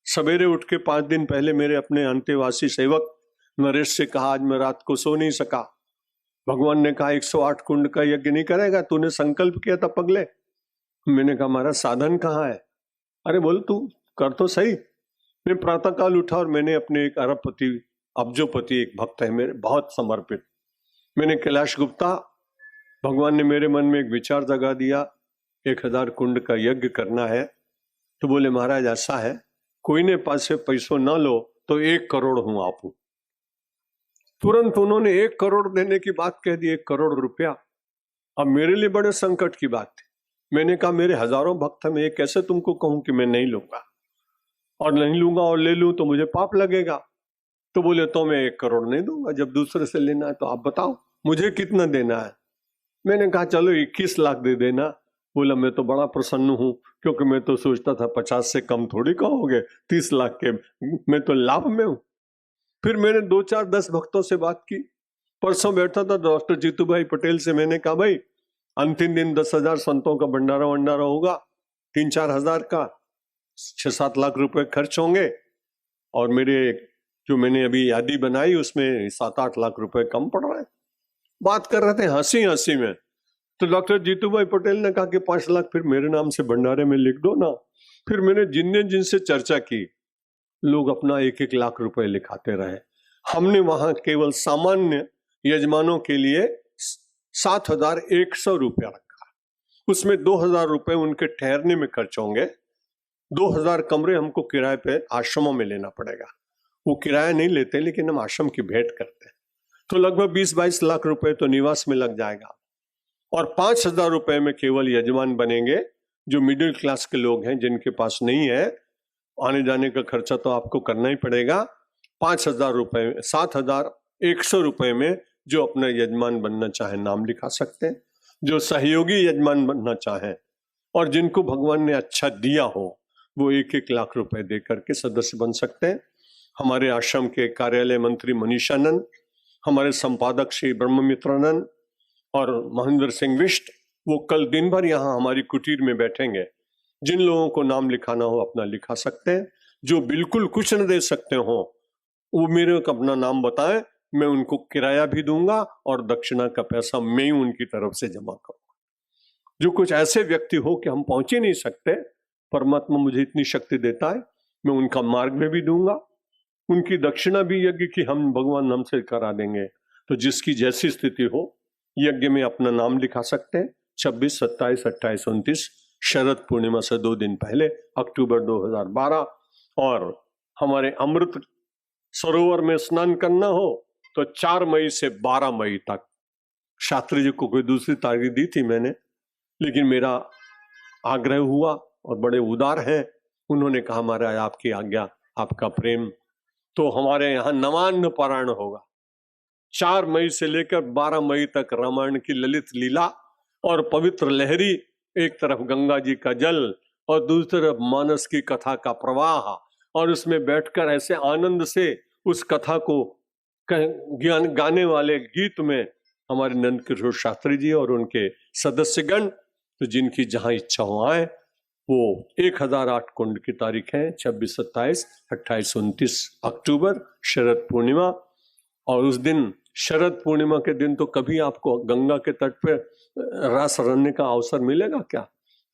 सवेरे उठ के 5 दिन पहले मेरे अपने अंतेवासी सेवक नरेश से कहा, आज मैं रात को सो नहीं सका। भगवान ने कहा 108 कुंड का यज्ञ नहीं करेगा, तूने संकल्प किया था पगले। मैंने कहा हमारा साधन कहाँ है? अरे बोल तू कर तो सही। मैं प्रातःकाल उठा और मैंने अपने एक अरबपति, अब्जोपति एक भक्त है मेरे, बहुत समर्पित, मैंने कैलाश गुप्ता, भगवान ने मेरे मन में एक विचार जगा दिया 1000 कुंड का यज्ञ करना है। तो बोले महाराज ऐसा है, कोई ने पास से पैसों ना लो तो 1 करोड़ हूं आपू। तुरंत उन्होंने 1 करोड़ देने की बात कह दी, 1 करोड़ रुपया। अब मेरे लिए बड़े संकट की बात थी। मैंने कहा मेरे हजारों भक्त हैं, मैं कैसे तुमको कहूं कि मैं नहीं लूंगा, और नहीं लूंगा और ले लूं तो मुझे पाप लगेगा। तो बोले तो मैं 1 करोड़ नहीं दूंगा, जब दूसरे से लेना है तो आप बताओ मुझे कितना देना है। मैंने कहा चलो 21 लाख दे देना। बोला मैं तो बड़ा प्रसन्न हूं, क्योंकि मैं तो सोचता था 50 से कम थोड़ी कहोगे, 30 लाख के मैं तो लाभ में हूं। फिर मैंने 2, 4, 10 भक्तों से बात की, परसों बैठा था डॉक्टर जीतू भाई पटेल से, मैंने कहा भाई अंतिम दिन 10,000 संतों का भंडारा वंडारा होगा, 3-4 हजार का 6-7 लाख रुपए खर्च होंगे, और मेरे जो मैंने अभी यादी बनाई उसमें 7-8 लाख रुपए कम पड़ रहे हैं। बात कर रहे थे हंसी हंसी में, तो डॉक्टर जीतू भाई पटेल ने कहा कि 5 लाख फिर मेरे नाम से भंडारे में लिख दो ना। फिर मैंने जिनसे चर्चा की, लोग अपना 1-1 लाख रुपए लिखाते रहे। हमने वहां केवल सामान्य यजमानों के लिए 7,100 रुपया रखा, उसमें 2,000 रुपए उनके ठहरने में खर्च होंगे, 2,000 कमरे हमको किराए पे आश्रमों में लेना पड़ेगा। वो किराया नहीं लेते लेकिन हम आश्रम की भेंट करते हैं, तो लगभग 20-22 लाख रुपए तो निवास में लग जाएगा। और 5,000 रुपए में केवल यजमान बनेंगे, जो मिडिल क्लास के लोग हैं जिनके पास नहीं है, आने जाने का खर्चा तो आपको करना ही पड़ेगा। 5,000 रुपए, 7,100 रुपए में जो अपना यजमान बनना चाहे नाम लिखा सकते हैं, जो सहयोगी यजमान बनना चाहे और जिनको भगवान ने अच्छा दिया हो वो 1-1 लाख रुपए दे करके सदस्य बन सकते हैं। हमारे आश्रम के कार्यालय मंत्री मनीषानंद, हमारे संपादक श्री ब्रह्ममित्रानंद और महेंद्र सिंह विष्ट, वो कल दिन भर यहाँ हमारी कुटीर में बैठेंगे। जिन लोगों को नाम लिखाना हो अपना लिखा सकते हैं, जो बिल्कुल कुछ न दे सकते हो वो मेरे को अपना नाम बताएं, मैं उनको किराया भी दूंगा और दक्षिणा का पैसा मैं ही उनकी तरफ से जमा करूंगा। जो कुछ ऐसे व्यक्ति हो कि हम पहुंच ही नहीं सकते, परमात्मा मुझे इतनी शक्ति देता है, मैं उनका मार्ग में भी दूंगा, उनकी दक्षिणा भी यज्ञ की हम भगवान हमसे करा देंगे। तो जिसकी जैसी स्थिति हो यज्ञ में अपना नाम लिखा सकते हैं। 26, 27, 28, 29 शरद पूर्णिमा से 2 दिन पहले अक्टूबर 2012। और हमारे अमृत सरोवर में स्नान करना हो तो 4 मई से 12 मई तक। शास्त्री जी को कोई दूसरी तारीख दी थी मैंने, लेकिन मेरा आग्रह हुआ और बड़े उदार हैं, उन्होंने कहा महाराज आपकी आज्ञा, आपका प्रेम। तो हमारे यहाँ नवान्न पारायण होगा 4 मई से लेकर 12 मई तक। रामायण की ललित लीला और पवित्र लहरी, एक तरफ गंगा जी का जल और दूसरी तरफ मानस की कथा का प्रवाह, और उसमें बैठकर ऐसे आनंद से उस कथा को गाने वाले गीत में हमारे नंद किशोर शास्त्री जी और उनके सदस्यगण। तो जिनकी जहां इच्छा हो आए। वो 1008 कुंड की तारीख है 26, 27, 28, 29 अक्टूबर शरद पूर्णिमा। और उस दिन शरद पूर्णिमा के दिन तो कभी आपको गंगा के तट पे रास रंगने का अवसर मिलेगा क्या?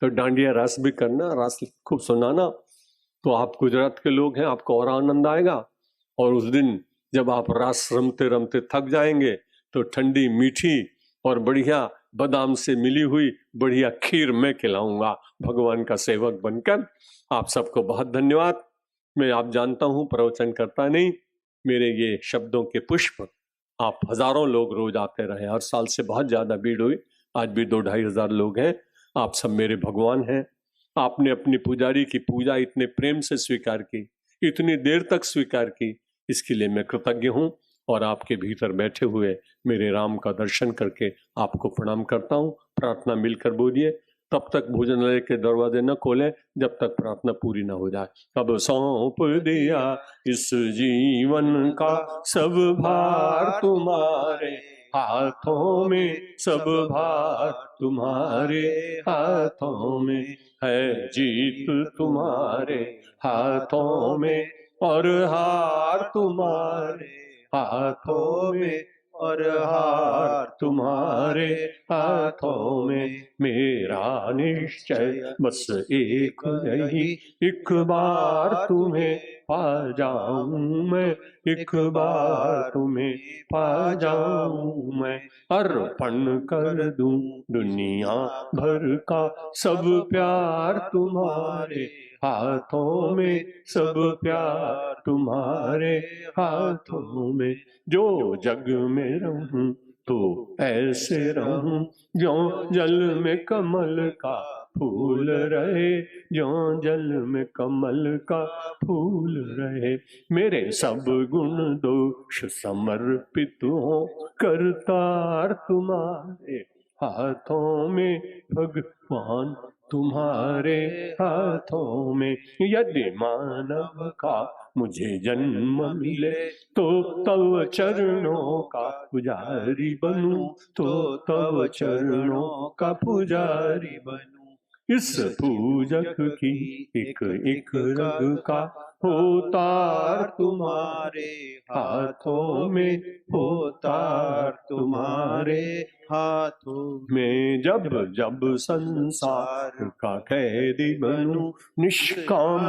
तो डांडिया रास भी करना, रास खूब सुनाना। तो आप गुजरात के लोग हैं, आपको और आनंद आएगा। और उस दिन जब आप रास रमते रमते थक जाएंगे तो ठंडी मीठी और बढ़िया बादाम से मिली हुई बढ़िया खीर मैं खिलाऊंगा भगवान का सेवक बनकर। आप सबको बहुत धन्यवाद। मैं आप जानता हूं प्रवचन करता नहीं, मेरे ये शब्दों के पुष्प आप हजारों लोग रोज आते रहे, हर साल से बहुत ज्यादा भीड़ हुई, आज भी 2-2.5 हजार लोग हैं। आप सब मेरे भगवान हैं। आपने अपनी पुजारी की पूजा इतने प्रेम से स्वीकार की, इतनी देर तक स्वीकार की, इसके लिए मैं कृतज्ञ हूं। और आपके भीतर बैठे हुए मेरे राम का दर्शन करके आपको प्रणाम करता हूं। प्रार्थना मिलकर बोलिए। तब तक भोजनालय के दरवाजे न खोलें जब तक प्रार्थना पूरी ना हो जाए। अब सौंप दिया इस जीवन का सब भार तुम्हारे हाथों में, सब भार तुम्हारे हाथों में है, जीत तुम्हारे हाथों में और हार तुम्हारे हाथों में और हार तुम्हारे हाथों में। मेरा निश्चय बस एक यही, एक बार तुम्हें पा जाऊं मैं, एक बार तुम्हें पा जाऊं मैं। अर्पण कर दूं दुनिया भर का सब प्यार तुम्हारे हाथों में, सब प्यार तुम्हारे हाथों में। जो जग में रहूं तो ऐसे रहूं, जो जल में कमल का फूल रहे, जो जल में कमल का फूल रहे। मेरे सब गुण दोष समर्पित हो, करतार तुम्हारे हाथों में भगवान तुम्हारे हाथों में। यदि मानव का मुझे जन्म मिले तो तव चरणों का पुजारी बनूं, तो तव चरणों का पुजारी बनूं। इस पूजक की एक एक रग का होतार तुम्हारे हाथों में, होतार तुम्हारे हाथों मैं जब जब संसार का कैदी बनूं, निष्काम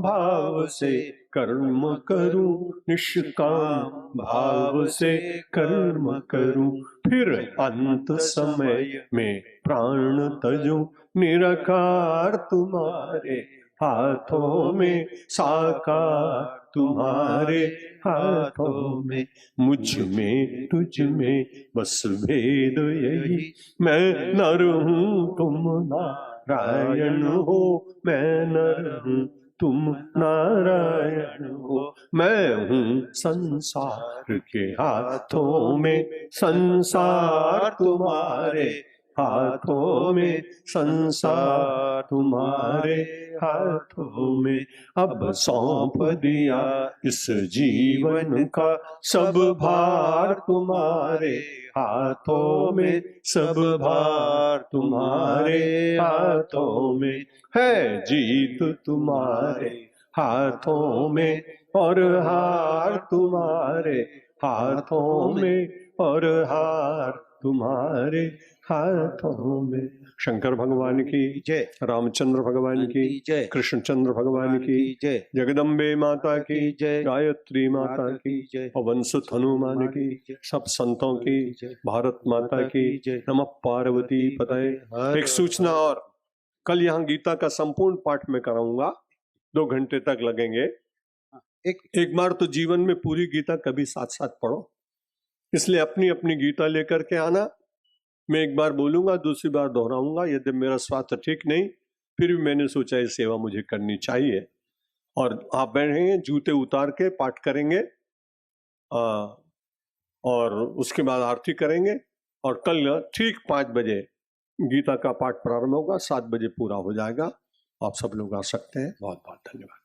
भाव से कर्म करूं, निष्काम भाव से कर्म करूं। फिर अंत समय में प्राण तजूं, निराकार तुम्हारे हाथों में, साकार तुम्हारे हाथों में। मुझ में तुझ में बस भेद यही, मैं नर हूँ तुम नारायण हो, मैं नर हूँ तुम नारायण हो। मैं हूँ संसार के हाथों में, संसार तुम्हारे हाथों में, संसार तुम्हारे हाथों में। अब सौंप दिया इस जीवन का सब भार तुम्हारे हाथों में, सब भार तुम्हारे हाथों में। है जीत तुम्हारे हाथों में और हार तुम्हारे हाथों में, और हार तुम्हारे हाथों में। शंकर भगवान की जय, रामचंद्र भगवान की जय, कृष्णचंद्र भगवान की जय, जगदम्बे माता की जय, गायत्री माता की जय, पवन सुत हनुमान की सब संतों की भारत माता की नमः पार्वती पतये। एक सूचना और, कल यहाँ गीता का संपूर्ण पाठ में कराऊंगा, 2 घंटे तक लगेंगे। एक बार तो जीवन में पूरी गीता कभी साथ साथ पढ़ो, इसलिए अपनी अपनी गीता लेकर के आना। मैं एक बार बोलूंगा, दूसरी बार दोहराऊंगा। यदि मेरा स्वास्थ्य ठीक नहीं, फिर भी मैंने सोचा ये सेवा मुझे करनी चाहिए। और आप बैठेंगे, जूते उतार के पाठ करेंगे, और उसके बाद आरती करेंगे, और कल ठीक 5 बजे गीता का पाठ प्रारंभ होगा, 7 बजे पूरा हो जाएगा। आप सब लोग आ सकते हैं। बहुत बहुत धन्यवाद।